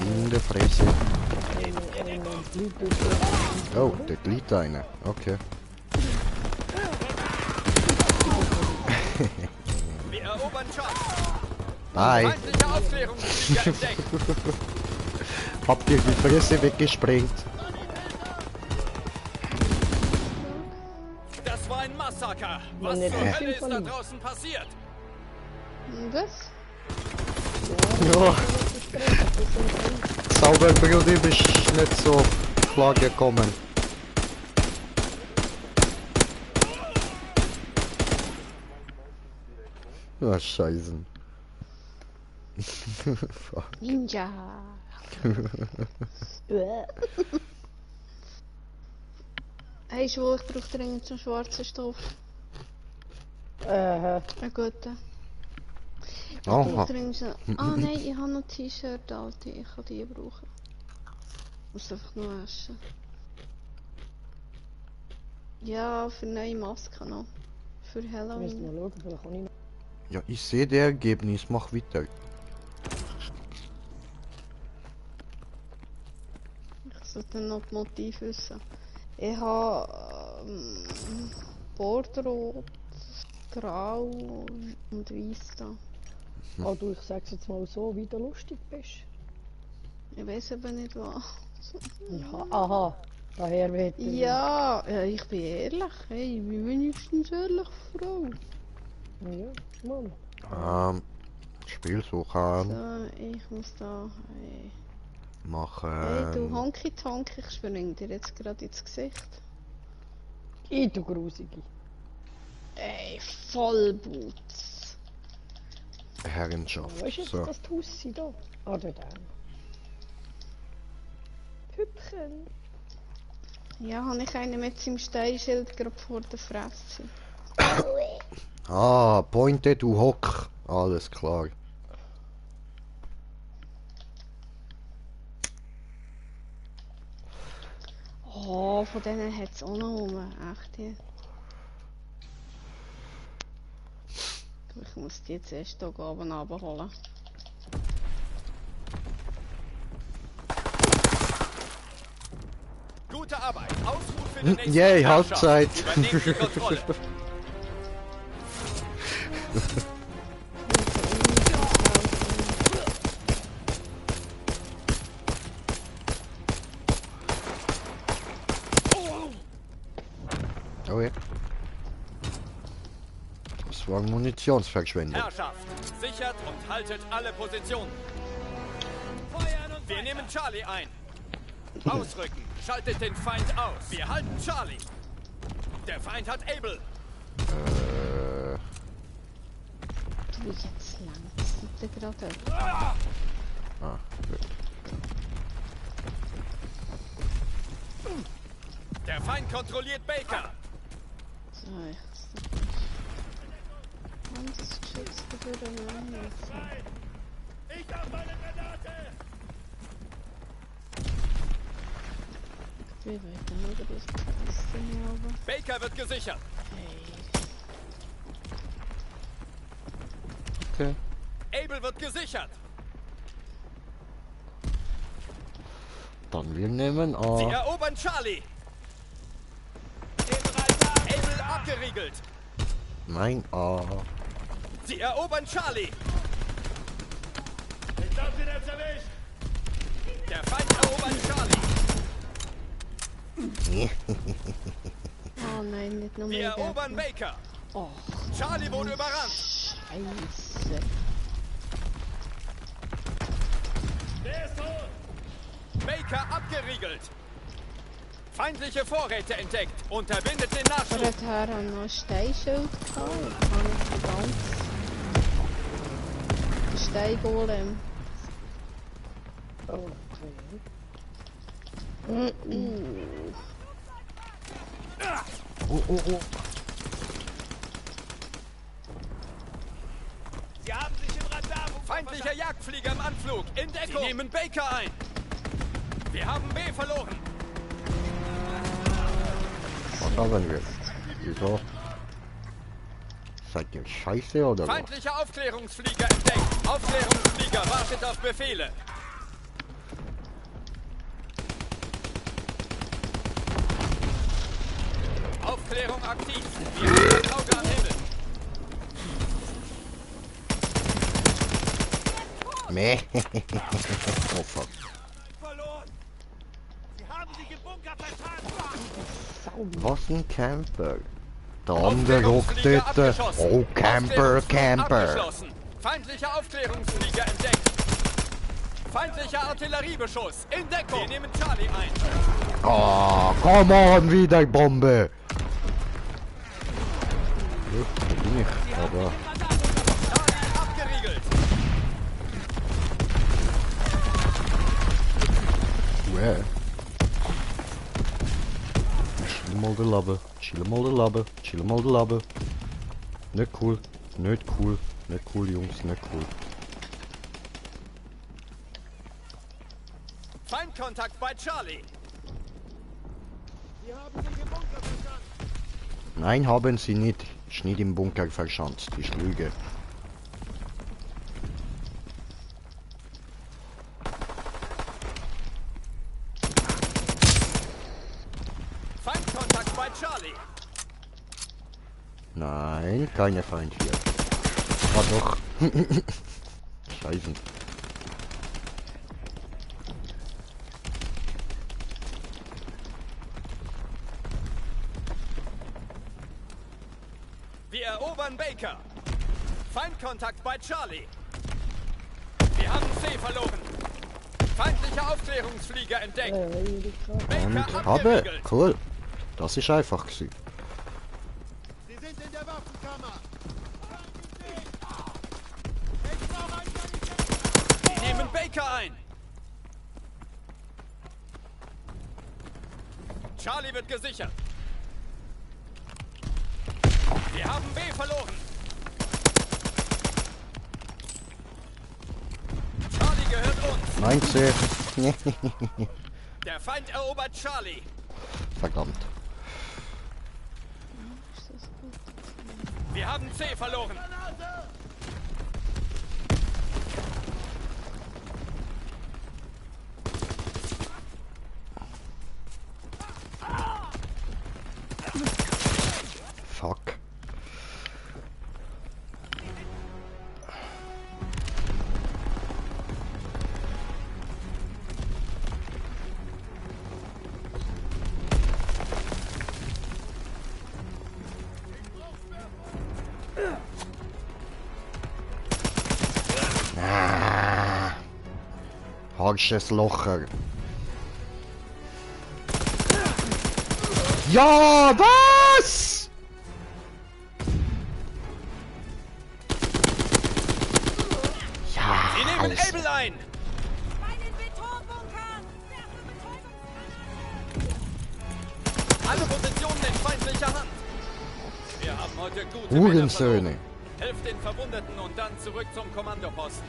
In der Fresse. Oh, dort liegt einer. Okay. Wir erobern Charlie. Bye. Feindliche Aufklärungsflieger entdeckt. Habt ihr die Fresse weggesprengt? Das war ein Massaker. Was Nee, zur nee. Hölle ist da draußen passiert? Was? Ja. Zauberbrudi bist nicht so klar gekommen. Ah, Scheiße. Ninja. Hey, Schwul, ich brauche dringend so einen schwarzen Stoff. Einen guten. Ich brauche dringend so... Ah nein, ich habe noch T-Shirt, Alter. Ich kann die brauchen. Ich muss einfach nur waschen. Ja, für neue Masken noch. Für Müssen Halloween. wir schauen, vielleicht auch nicht noch. Ja, ich sehe das Ergebnis, mach weiter. Ich sollte noch das Motiv wissen. Ich habe Borderrot, Grau und Weiß da. Ah, du, ich sag's jetzt mal so, wie du lustig bist. Ich weiß aber nicht was. Ja, aha. Daher wird er- Ja, ich bin ehrlich. Hey, ich bin wenigstens ehrlich, Frau. Ja, Mann. Spielsuche an, So, ich muss da... Hey, du machen. Honky Tonk, ich spring dir jetzt gerade ins Gesicht. Du Grusige. Ey, Vollboots. Herrenschaft. Wo ist jetzt So. das Tussi da? Ah, da. Hübchen. Ja, habe ich einen mit seinem Steinschild gerade vor der Fresse. Ah, Pointe, du Hock. Alles klar. Oh, von denen hat es auch noch rum. Echt jetzt. Ich muss die jetzt erst hier oben abholen. Gute Arbeit. Ausruf für den nächsten Yay, Herrschaft. Halbzeit. Übernehmen die Kontrolle. Oh ja. Das war Munitionsverschwendung. Herrschaft, sichert und haltet alle Positionen. Wir nehmen Charlie ein. Ausrücken, schaltet den Feind aus. Wir halten Charlie. Der Feind hat Able. Du jetzt langsam gerade. Ah, gut. Der Feind kontrolliert Baker. So, ich Landesgeschütz würde man jetzt. Ich habe meine Granate. Wie weit dann oder das Ding aber. Baker wird gesichert. Okay. Able wird gesichert. Dann wir nehmen Sie A. erobern Charlie. Able abgeriegelt. Mein A. Sie erobern Charlie. Der Feind erobert Charlie. Oh nein, nicht nur Wir mehr. erobern Baker. Oh, Charlie wurde überrannt. Scheiße. Baker abgeriegelt. Feindliche Vorräte entdeckt. Unterbindet den Nachschub. Vorher haben wir noch ein Steinschild gehabt. Jetzt habe ich die ganze Steingolem. Oh, oh, oh. Sie haben sich im Radar. Feindlicher Jagdflieger im Anflug. In Deckung. Sie nehmen Baker ein. Wir haben B verloren. Was haben wir? Wieso? Seid ihr scheiße oder was? Feindlicher Aufklärungsflieger entdeckt. Aufklärungsflieger wartet auf Befehle. Aufklärung aktiv. Wir haben das Auge am Himmel. Meh. Oh fuck. Verloren. Sie haben sich im Bunker vertan. Was ein Camper. Der andere ruckt dort. Oh, Camper, Camper. Abgeschlossen. Feindlicher Aufklärungsflieger entdeckt. Feindlicher Artilleriebeschuss. In Deckung. Wir nehmen Charlie ein. Oh, come on, wieder Bombe. Ja, da bin ich, aber... Charlie abgeriegelt. Where? Chill mal de Labbe, chill mal de Labbe, chill mal de Labbe. Nicht cool, nicht cool, nicht cool, Jungs, nicht cool. Feindkontakt bei Charlie. Nein, haben sie nicht. Ist nicht im Bunker verschanzt, ich lüge. Feindkontakt bei Charlie. Nein, keine Feind hier. Ah doch. Scheiße. Wir erobern Baker. Feindkontakt bei Charlie. Wir haben C verloren. Feindlicher Aufklärungsflieger entdeckt. Baker Und habe, abgeriegelt. cool. Das ist einfach gewesen. Sie sind in der Waffenkammer. Sie nehmen Baker ein. Charlie wird gesichert. Wir haben B verloren. Charlie gehört uns. Nein, C. Der Feind erobert Charlie. Verdammt. Wir haben C verloren. Fuck. Harsches Locher. Ja, was? Ja, Sie nehmen Able ein. Alle Positionen in feindlicher Hand. Wir haben heute gute Männer Hurensöhne. verloren. Helft den Verwundeten und dann zurück zum Kommandoposten.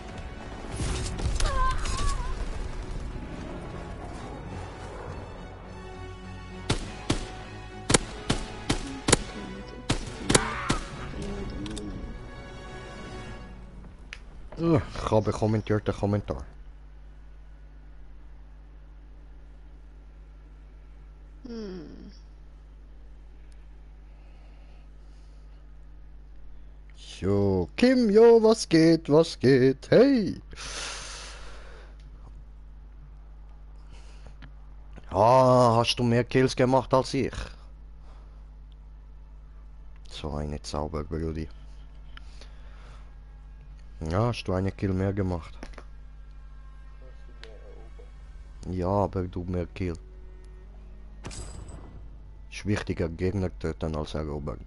Ich habe kommentiert den Kommentar. Jo, Kim, jo, was geht, hey! Ah, hast du mehr Kills gemacht als ich? So eine Zauberbrudi. Ja, hast du eine Kill mehr gemacht? Ja, aber du mehr Kill. Ist wichtiger, Gegner töten als erobern.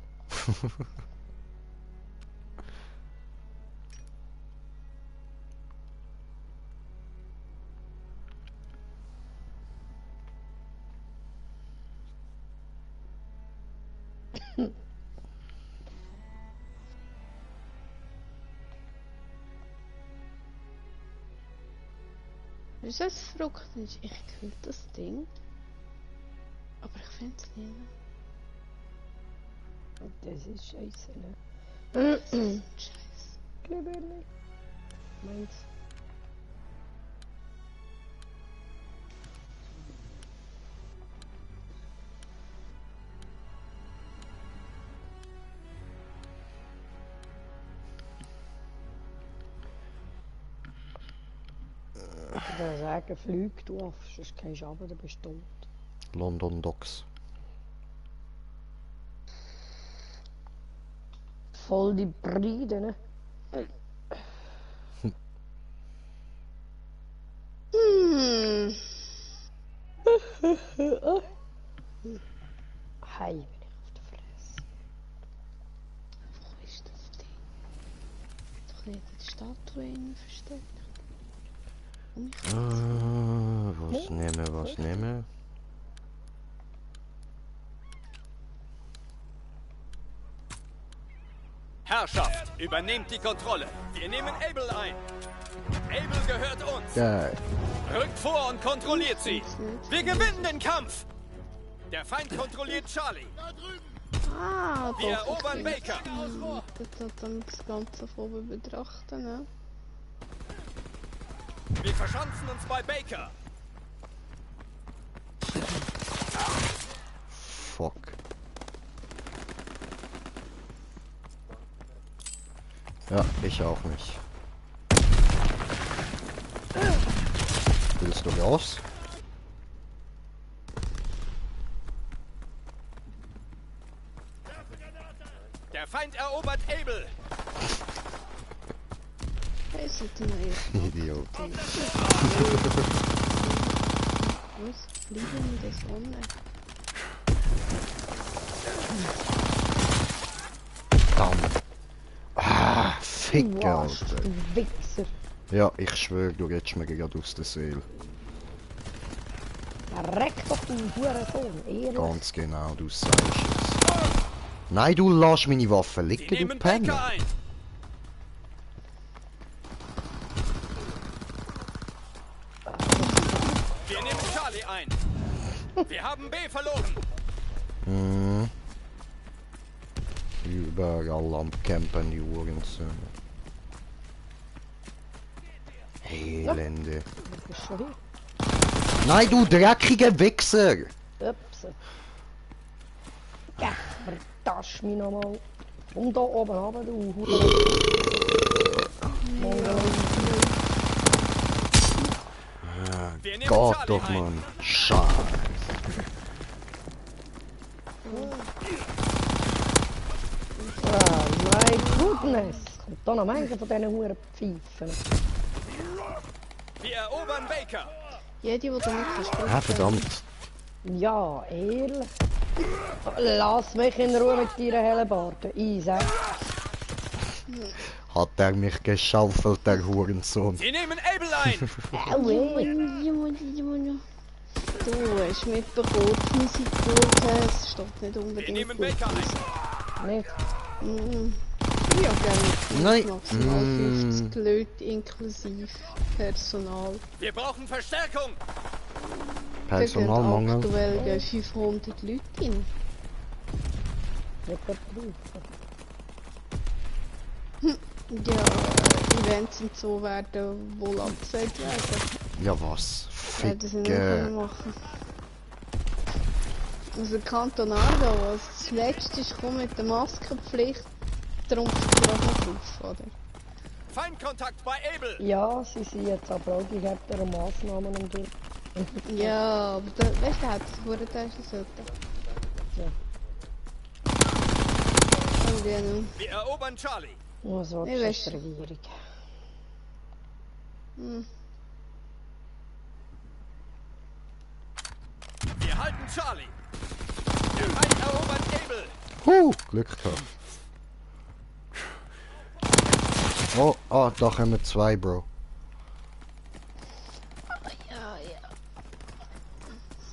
Ist das verrückt? Ich will das Ding. Aber ich finde es nicht mehr. Das ist scheiße, ne? Scheiße. Glibberli. Meins. Ich würde sagen, flieg du auf, sonst gehst du runter, dann bist du tot. London Docks. Voll die Bride, ne? Hm. Hei, bin ich auf der Fresse. Wo ist das Ding? Doch nicht in der Statue innen versteckt. Was nehmen, was nehmen? Herrschaft, übernehmt die Kontrolle. Wir nehmen Able ein. Able gehört uns. Geil. Rückt vor und kontrolliert sie. Wir gewinnen den Kampf. Der Feind kontrolliert Charlie. Ah, doch. Wir erobern ich Baker. das dann das Ganze von oben betrachten, ne? Wir verschanzen uns bei Baker. Fuck. Ja, ich auch nicht. Willst du raus? Der Feind erobert Able. Hey, sollte man echt Idiot. was fliegen in der Sonne. Verdammt. Ah, Fick, Du Arsch, Alter. du Wichser. Ja, ich schwöre, du redest mir gerade aus der Seele. Reck doch, du Hurensohn, ehrlich. Ganz genau, du sagst es. Nein, du lässt meine Waffe Sie liegen, du nehmen Penner. Baker ein. Wir nehmen Charlie ein. Wir haben B verloren. Hm. Überall am Campen, die Uhrensöhne. Elende. Du bist schon hier. Nein, du dreckiger Wichser! Ups. Ja, verdasch mich nochmal. Und da oben runter, du Huren. Wir nehmen Gott Charlie doch, ein. Mann. Scheiße. Ah, my goodness. Kommt da noch Menge von diesen Huren Pfeifen. Wir erobern Baker. Jede, die du nicht verstehst. Ah, verdammt. Ja, ehrlich. Lass mich in Ruhe mit deiner Hellebarde. Einsatz. Hat er mich geschaufelt, der Hurensohn. Sie nehmen Able ein. Du hast mitbekommen, die Musikgruppe, es steht nicht Wir unbedingt nehmen gut. Baker ein. Nicht? Ja, gerne. Nein. Maximal 50 Leute inklusive Personal. Wir brauchen Verstärkung. Personalmangel. Aktuell gehen 500 Leute rein. Nicht gebrauchen. Ja, Events und so werden wohl abgesagt werden. Ja, was? Werden sie nicht Ficke. machen. Also Kanton Aargau, als das letzte ist gekommen mit der Maskenpflicht, darum gerade noch drauf, oder? Feindkontakt bei Able. Ja, sie sind jetzt aber auch die härteren Massnahmen und durch. Ja, aber da, weißt du, hat es vorher testen sollten. Ja. Und genau. Wir erobern Charlie. Was war Ich das weiß. die Regierung? Wir halten Charlie. Der Feind erobert Able. Glück gehabt. Oh, ah, da kommen zwei, Bro. Ja, ja.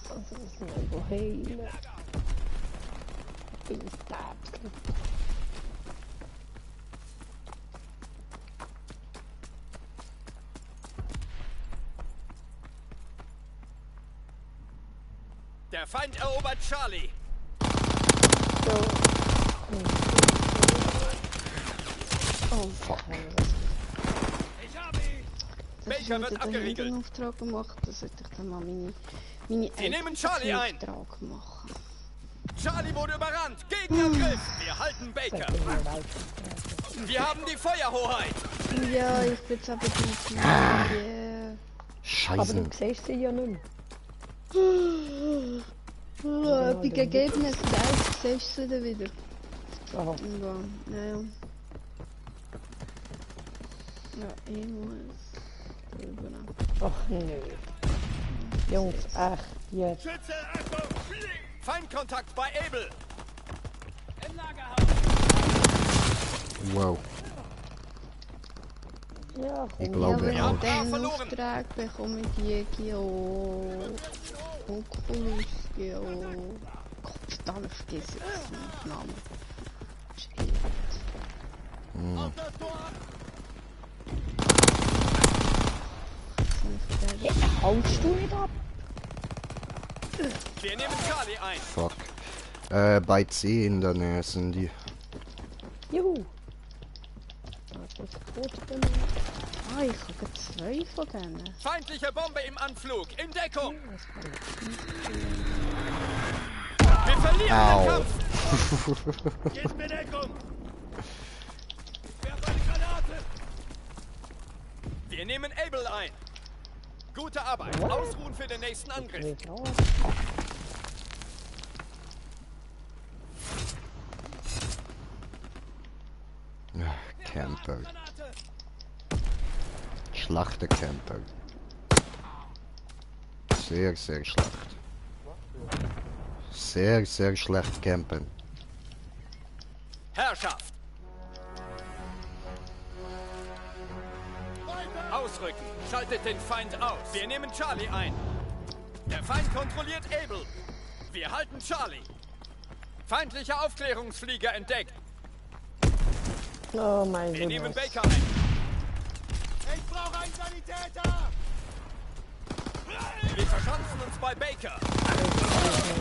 Also, das sind wohin. Spinnstäbchen. Der Feind erobert Charlie. So. Oh, fuck. Ich habe ihn. Baker wird abgeriegelt. Auftrag gemacht, das sollte ich dann mal meine Sie nehmen Charlie ein. Auftrag machen. Charlie wurde überrannt. Gegenangriff. Wir halten Baker. Wir haben die Feuerhoheit. Ja, ich bin jetzt aber nicht mehr. Yeah. Aber Scheiße. du siehst sie ja nicht Bei gegebenes Geld siehst du sie wieder. Aha. Ja. Ja, ich muss drüber. Ach nö. Jungs, echt, jetzt. Schütze, Achtung. Feindkontakt bei Abel. Im Lagerhaus. Wow. Ja, Ich komm. glaube Ja, auch. aber den verloren. Auftrag bekomme ich Geo. Oculus Geo. Gott, da vergesse ich den Namen. Shit. Auf das Tor. Haust du nicht ab? Wir nehmen Charlie ein. Fuck. Bei C in der Nähe sind die. Juhu. Das ist gut bei mir. Ah, ich habe 2 von denen. Feindliche Bombe im Anflug. In Deckung. Das kann ich. Wir verlieren Au. den Kampf. Geht mir Deckung. Werf eine Granate. Wir nehmen Abel ein. Gute Arbeit. Ausruhen für den nächsten Angriff. Nicht raus. Ja, Camper. Schlachtercamper. Sehr, sehr schlecht. Sehr, sehr schlecht campen. Herrschaft. Ausrücken. Schaltet den Feind aus. Wir nehmen Charlie ein. Der Feind kontrolliert Abel. Wir halten Charlie. Feindlicher Aufklärungsflieger entdeckt. Oh mein Wir nehmen Gott. Baker ein. Ich brauche einen Sanitäter. Wir verschanzen uns bei Baker.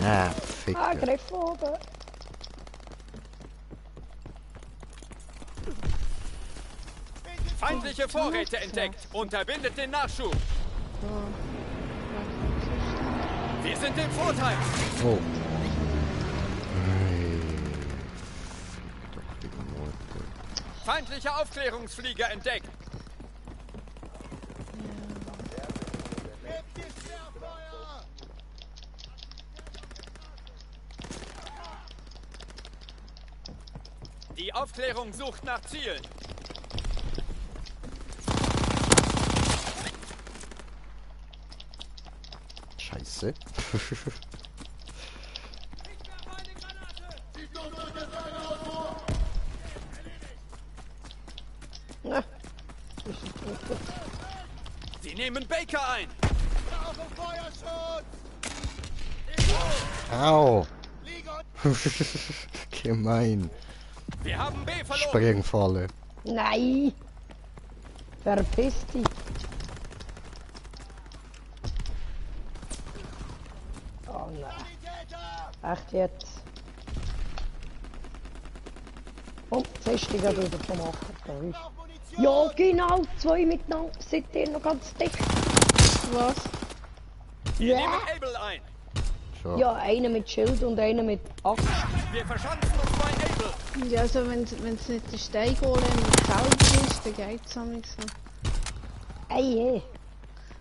Ah, Ah, Ficker. Greifvogel. Feindliche Vorräte entdeckt. Unterbindet den Nachschub. Wir sind im Vorteil. Oh. Ey. Fick doch die Leute. Feindlicher Aufklärungsflieger entdeckt. Die Aufklärung sucht nach Zielen. Scheiße. Na, Sie nehmen Baker ein. Au. Gemein. Wir haben B verloren. Springfalle. nein. Verpiss dich. Oh nein. Echt jetzt. Und Festiger drüber vom Acker. Ja, genau, 2 miteinander. Seid ihr noch ganz dick? Was? Wir Ja. nehmen Abel ein. So. Ja, einer mit Schild und einer mit Axt. Wir verschanzen uns bei Abel. Ja, also wenn es nicht der Steingolem selber ist, dann geht es am so. Ey,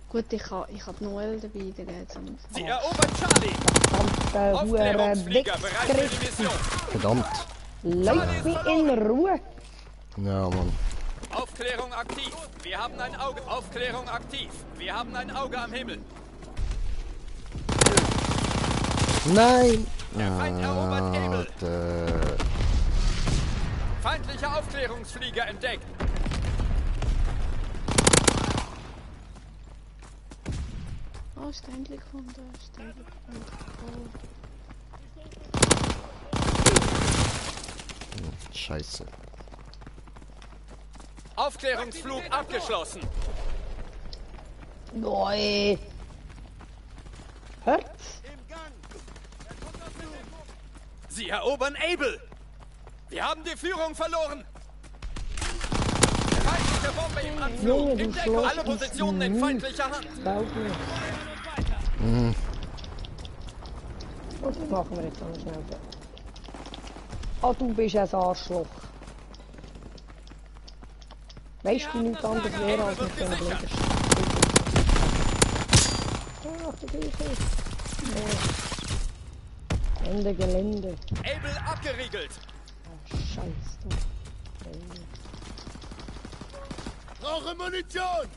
Gut, ich hab Noel dabei, dann geht es am Sie erobern Charlie. verdammte Hure Aufklärungsflieger bereit für die Wichsgriff. Mission. Verdammt. Lass mich in Ruhe. Ja, Mann. Aufklärung aktiv. Wir haben ein Auge. Aufklärung aktiv. Wir haben ein Auge am Himmel. Nein. Der Feind erobert Abel. Alter. Feindlicher Aufklärungsflieger entdeckt. Oh, Steinlich gefunden, Steinlich gefunden. Oh. Scheiße. Aufklärungsflug abgeschlossen. Neu. Hört's? Sie erobern Able. Wir haben die Führung verloren. Feindliche Bombe im Anflug. Junge, du In Deckung. Alle schlägst Positionen in feindlicher Hand. Glaub mir. Und das machen wir jetzt ganz schnell. Ah, du bist ein Arschloch. Weißt du nichts anderes wäre als mit diesen blöden Ach, du Grieche. Ende Gelände. Able abgeriegelt. Oh, Scheiße. Brauche Munition.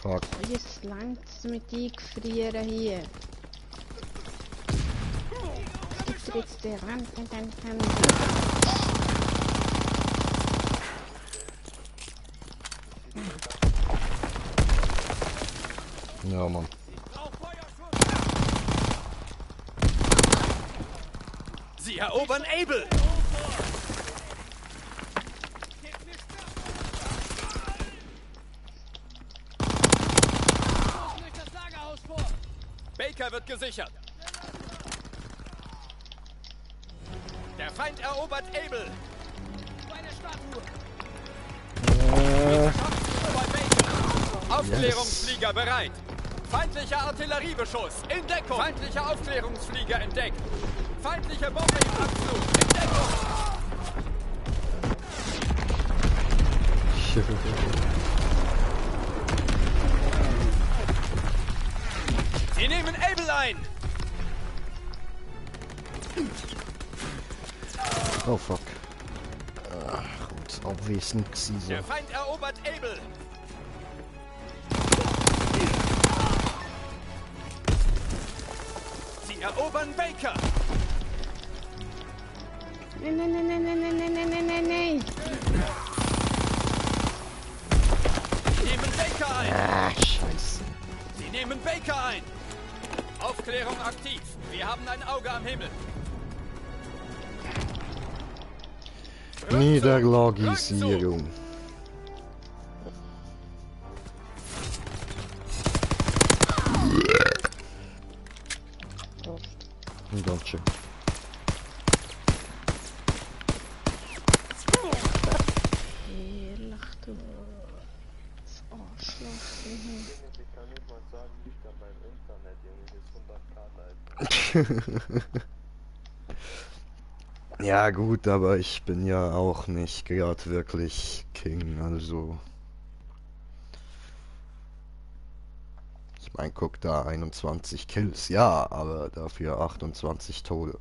Fuck. Jetzt längt's mit eingefrieren hier. Ich jetzt die Rand. Ja, Mann. Sie erobern Able. Baker wird gesichert. Der Feind erobert Able. Bei Baker. Aufklärungsflieger bereit. Feindlicher Artilleriebeschuss. In Deckung. Feindlicher Aufklärungsflieger entdeckt. Feindliche Bombe im Abflug. In Deckung. Sie nehmen Able ein. Oh fuck. Gut, abwesend gewesen. Der Feind erobert Able. Sie erobern Baker. Nein, nein, nein, nein, nein, nein, nein, nein, nein, nein. Sie nehmen Baker ein. Ah, scheiße. Sie nehmen Baker ein. Aufklärung aktiv. Wir haben ein Auge am Himmel. Niederlagisierung. Danke. Ehrlich, du. Das Arschloch. Ich kann nicht mal sagen, liegt an meinem Internet, Junge, das 100k Leid. Ja gut, aber ich bin ja auch nicht gerade wirklich King, also... Ich mein, guck da, 21 Kills, ja, aber dafür 28 Tode.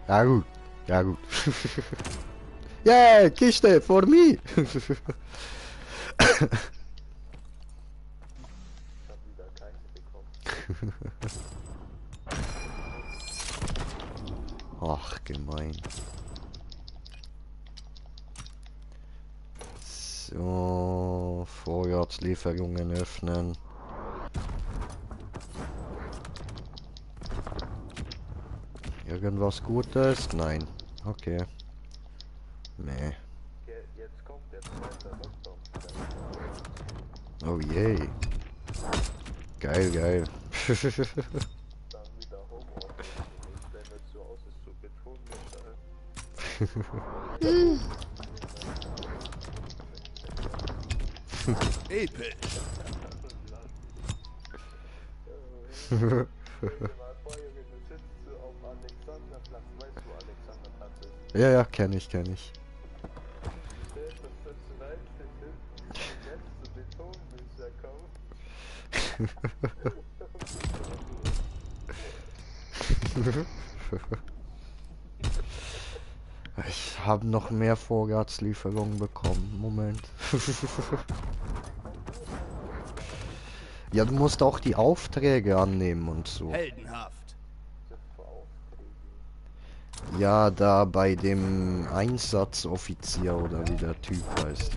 Ja gut, ja gut. Yeah, Kiste, for me! Ach, gemein. So, Vorratslieferungen öffnen. Irgendwas Gutes? Nein. Okay. Nee. Jetzt kommt der zweite Lockdown. Oh je. Geil, geil. Dann wieder Homeoffice. Und wenn es so aus ist, so Betonmetall. Episch. Stell dir mal vor, Junge, du sitzt so auf Alexanderplatz. Weißt du, wo Alexanderplatz ist? Ja, ja, kenn ich. Das ist rein, und jetzt so Betonmüller kommen. Ich habe noch mehr Vorratslieferungen bekommen. Moment. Ja, du musst auch die Aufträge annehmen und so. Heldenhaft. Ja, da bei dem Einsatzoffizier oder wie der Typ heißt.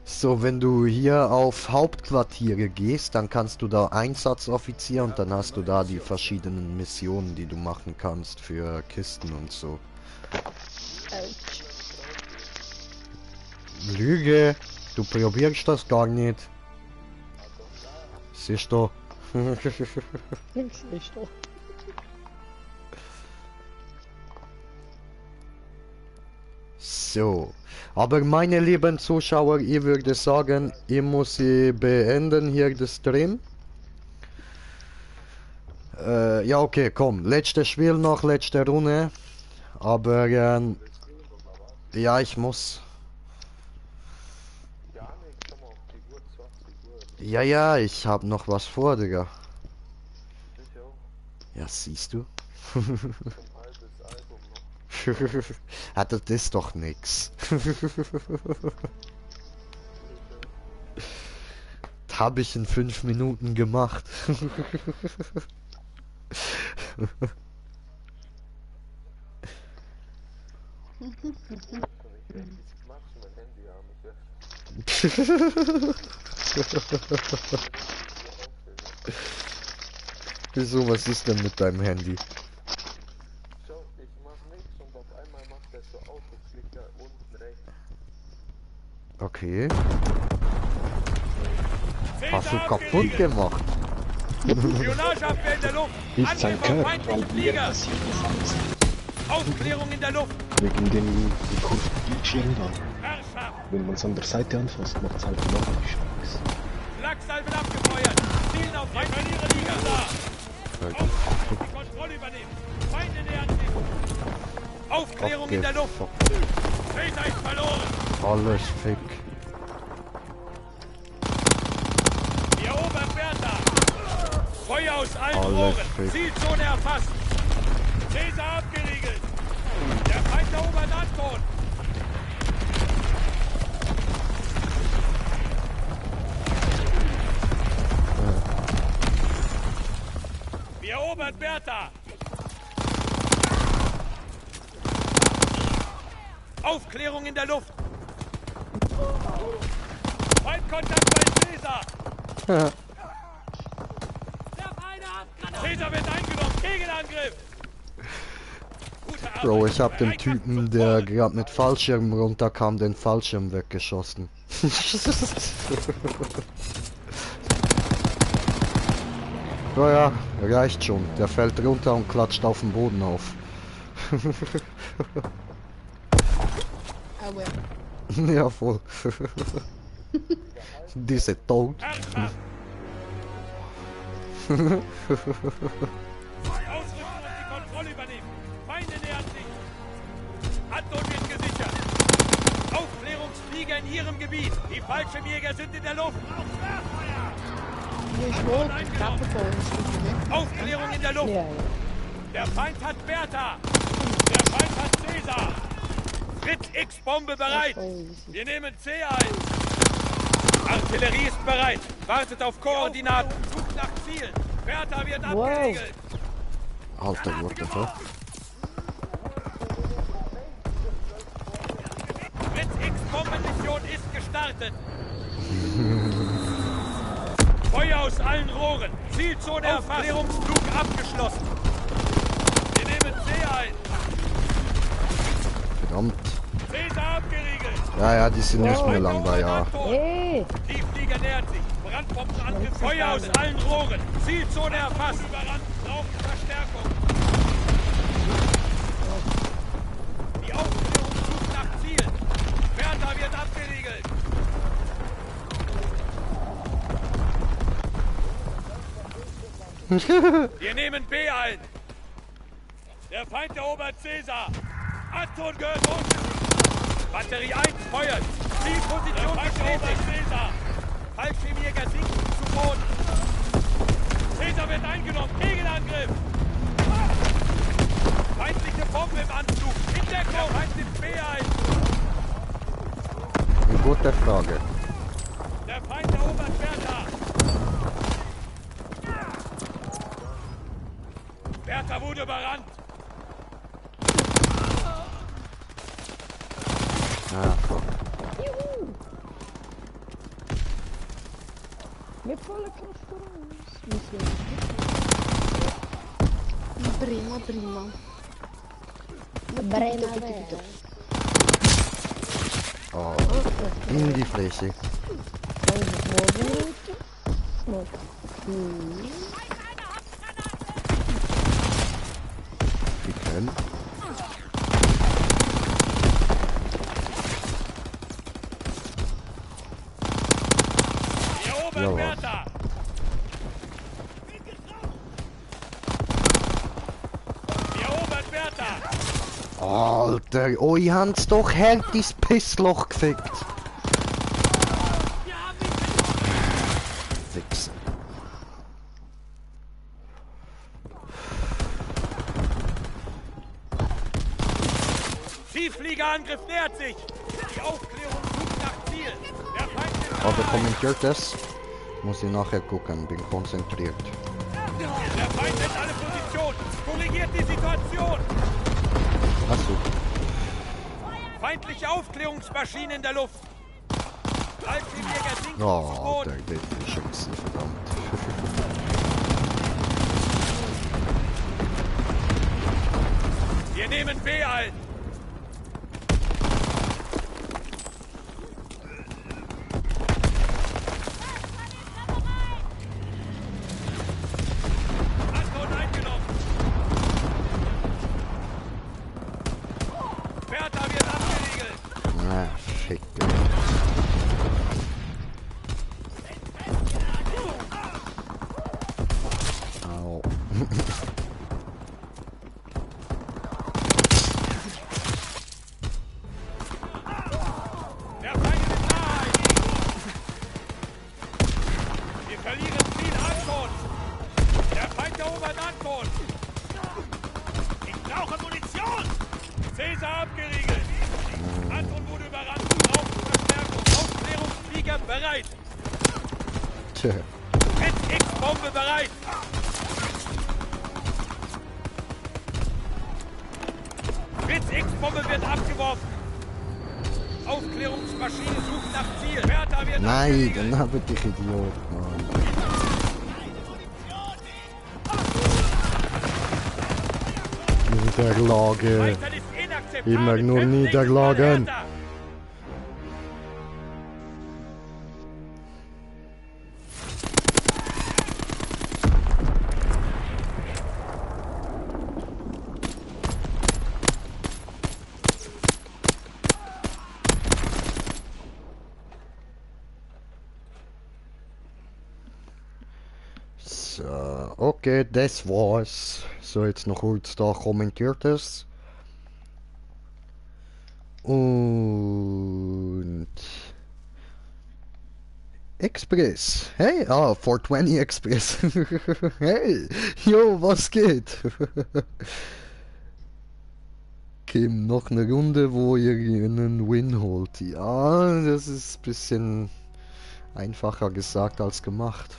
So, wenn du hier auf Hauptquartiere gehst, dann kannst du da Einsatzoffizier und dann hast du da die verschiedenen Missionen, die du machen kannst für Kisten und so. Lüge! Du probierst das gar nicht. Siehst du? Siehst du? So. Aber meine lieben Zuschauer, ich würde sagen, ich muss beenden hier das Stream. Ja, okay, komm. Letztes Spiel noch, letzte Runde. Aber, ja, ich muss. Ja, ja, ich hab noch was vor, Digga. Ja, siehst du? Hat das ist doch nix. Das hab ich in 5 Minuten gemacht. Wieso, was ist denn mit deinem Handy? Okay. Hast du kaputt gemacht? Spionageabwehr in der Luft! Ist sein Angriff auf Körper, feindlichen weil wir Flieger! passiert das Aufklärung in der Luft! wegen dem gekurften Bildschirm da. Herrschaft! Wenn man es an der Seite anfasst, macht es halt automatisch nichts. Flaksalven abgefeuert! Zielen auf feindliche Flieger! Die Kontrolle übernehmen! Feinde nähern sich! Aufklärung in der Luft! Caesar ist verloren! Alles fick. Wir erobern Bertha! Feuer aus allen Alles Rohren! fick. Zielzone erfasst! Caesar abgeriegelt! Der Feind erobert Anton! Wir erobern Bertha! Aufklärung in der Luft! Feindkontakt bei Caesar! Caesar wird eingenommen! Gegenangriff! Gute Arbeit. Bro, ich hab dem Typen, der gerade mit Fallschirm runterkam, den Fallschirm weggeschossen. Naja, reicht schon. Der fällt runter und klatscht auf den Boden auf. Aua. Ja, voll. Diese tot. Herrschaft! Ausrücken und die Kontrolle übernehmen! Feinde nähern sich! Anton wird gesichert! Aufklärungsflieger in ihrem Gebiet! Die Fallschirmjäger sind in der Luft! Hier ist rot, Kappe vor uns. Aufklärung in der Luft! Ja, ja. Der Feind hat Bertha! Der Feind hat Caesar! Fritz X-Bombe bereit! Wir nehmen C ein! Artillerie ist bereit! Wartet auf Koordinaten! Sucht nach Zielen! Bertha wird abgeriegelt! Alter, what the fuck? Fritz X-Bombenmission ist gestartet! Feuer aus allen Rohren! Zielzone erfasst! Aufklärungsflug abgeschlossen! Wir nehmen C ein! Verdammt. Caesar abgeriegelt! Ja, die sind nicht mehr lang da, ja. Hey, Die Flieger nähern sich! Brandbombenangriff! Feuer aus allen Rohren! Zielzone erfasst! Überrannt! Braucht Verstärkung! Die Aufklärung sucht nach Zielen! Bertha wird abgeriegelt! Wir nehmen B ein! Der Feind erobert Caesar! Anton gehört uns! Batterie 1 feuert! Zielposition bestätigt! Caesar! Fallschirmjäger sinken zu Boden! Caesar wird eingenommen. Gegenangriff. Feindliche Bombe im Anflug. In Deckung. Feind nimmt B ein. Eine gute Frage. Der Feind erobert Bertha. Bertha wurde überrannt. Ah, fuck. Mit voller Kraft voraus. Prima, prima. Brenner. Oh, in die Fläche. Dann ist es morgen. Smoke. Wir können. Wir erobern Jawohl. Bertha. Wir erobern Bertha. Alter, oh, ich hab's doch hart ins Pissloch gefickt. Wichser. Tieffliegerangriff nähert sich. Die Aufklärung sucht nach Ziel. Der Feind ist Aber kommentiert das? Muss ich nachher gucken, bin konzentriert. Der Feind hält alle Positionen. Korrigiert die Situation. Achso. Feindliche Aufklärungsmaschinen in der Luft. Fallschirmjäger sinken zu Oh, Boden. der geht mir schützen, verdammt. Wir nehmen B ein. Anton eingenommen. Bertha wird abgeriegelt. Ah, fick. Au. Der Feind ist in Nahe. Wir verlieren Ziel Anton. Der Feind erobert Anton. Ich brauche Munition. Caesar abgeriegelt. Anton wurde überrannt. Braucht Verstärkung. Aufklärungsflieger bereit. Tja. Fritz X-Bombe bereit. Fritz X-Bombe wird abgeworfen. Aufklärungsmaschine sucht nach Ziel. Bertha wird Nein, abgeriegelt. dann habe ich Idiot, Mann. Niederlage. Weiter ist inakzeptabel. Immer nur Kämpft links Niederlagen. von Hertha. So, okay, das war's. So, jetzt noch kurz da kommentiertes. Und... Express. Hey, 420 Express. Hey, jo, was geht? Kim, noch eine Runde, wo ihr einen Win holt. Ja, das ist ein bisschen einfacher gesagt als gemacht.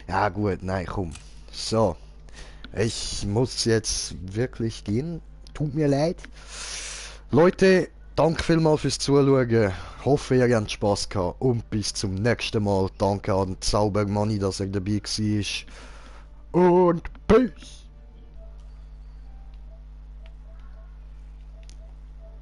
Ja gut, nein, komm. So. Ich muss jetzt wirklich gehen. Tut mir leid. Leute, danke vielmals fürs Zuschauen. Hoffe, ihr habt Spaß gehabt. Und bis zum nächsten Mal. Danke an Zaubermanni, dass er dabei war. Und Peace!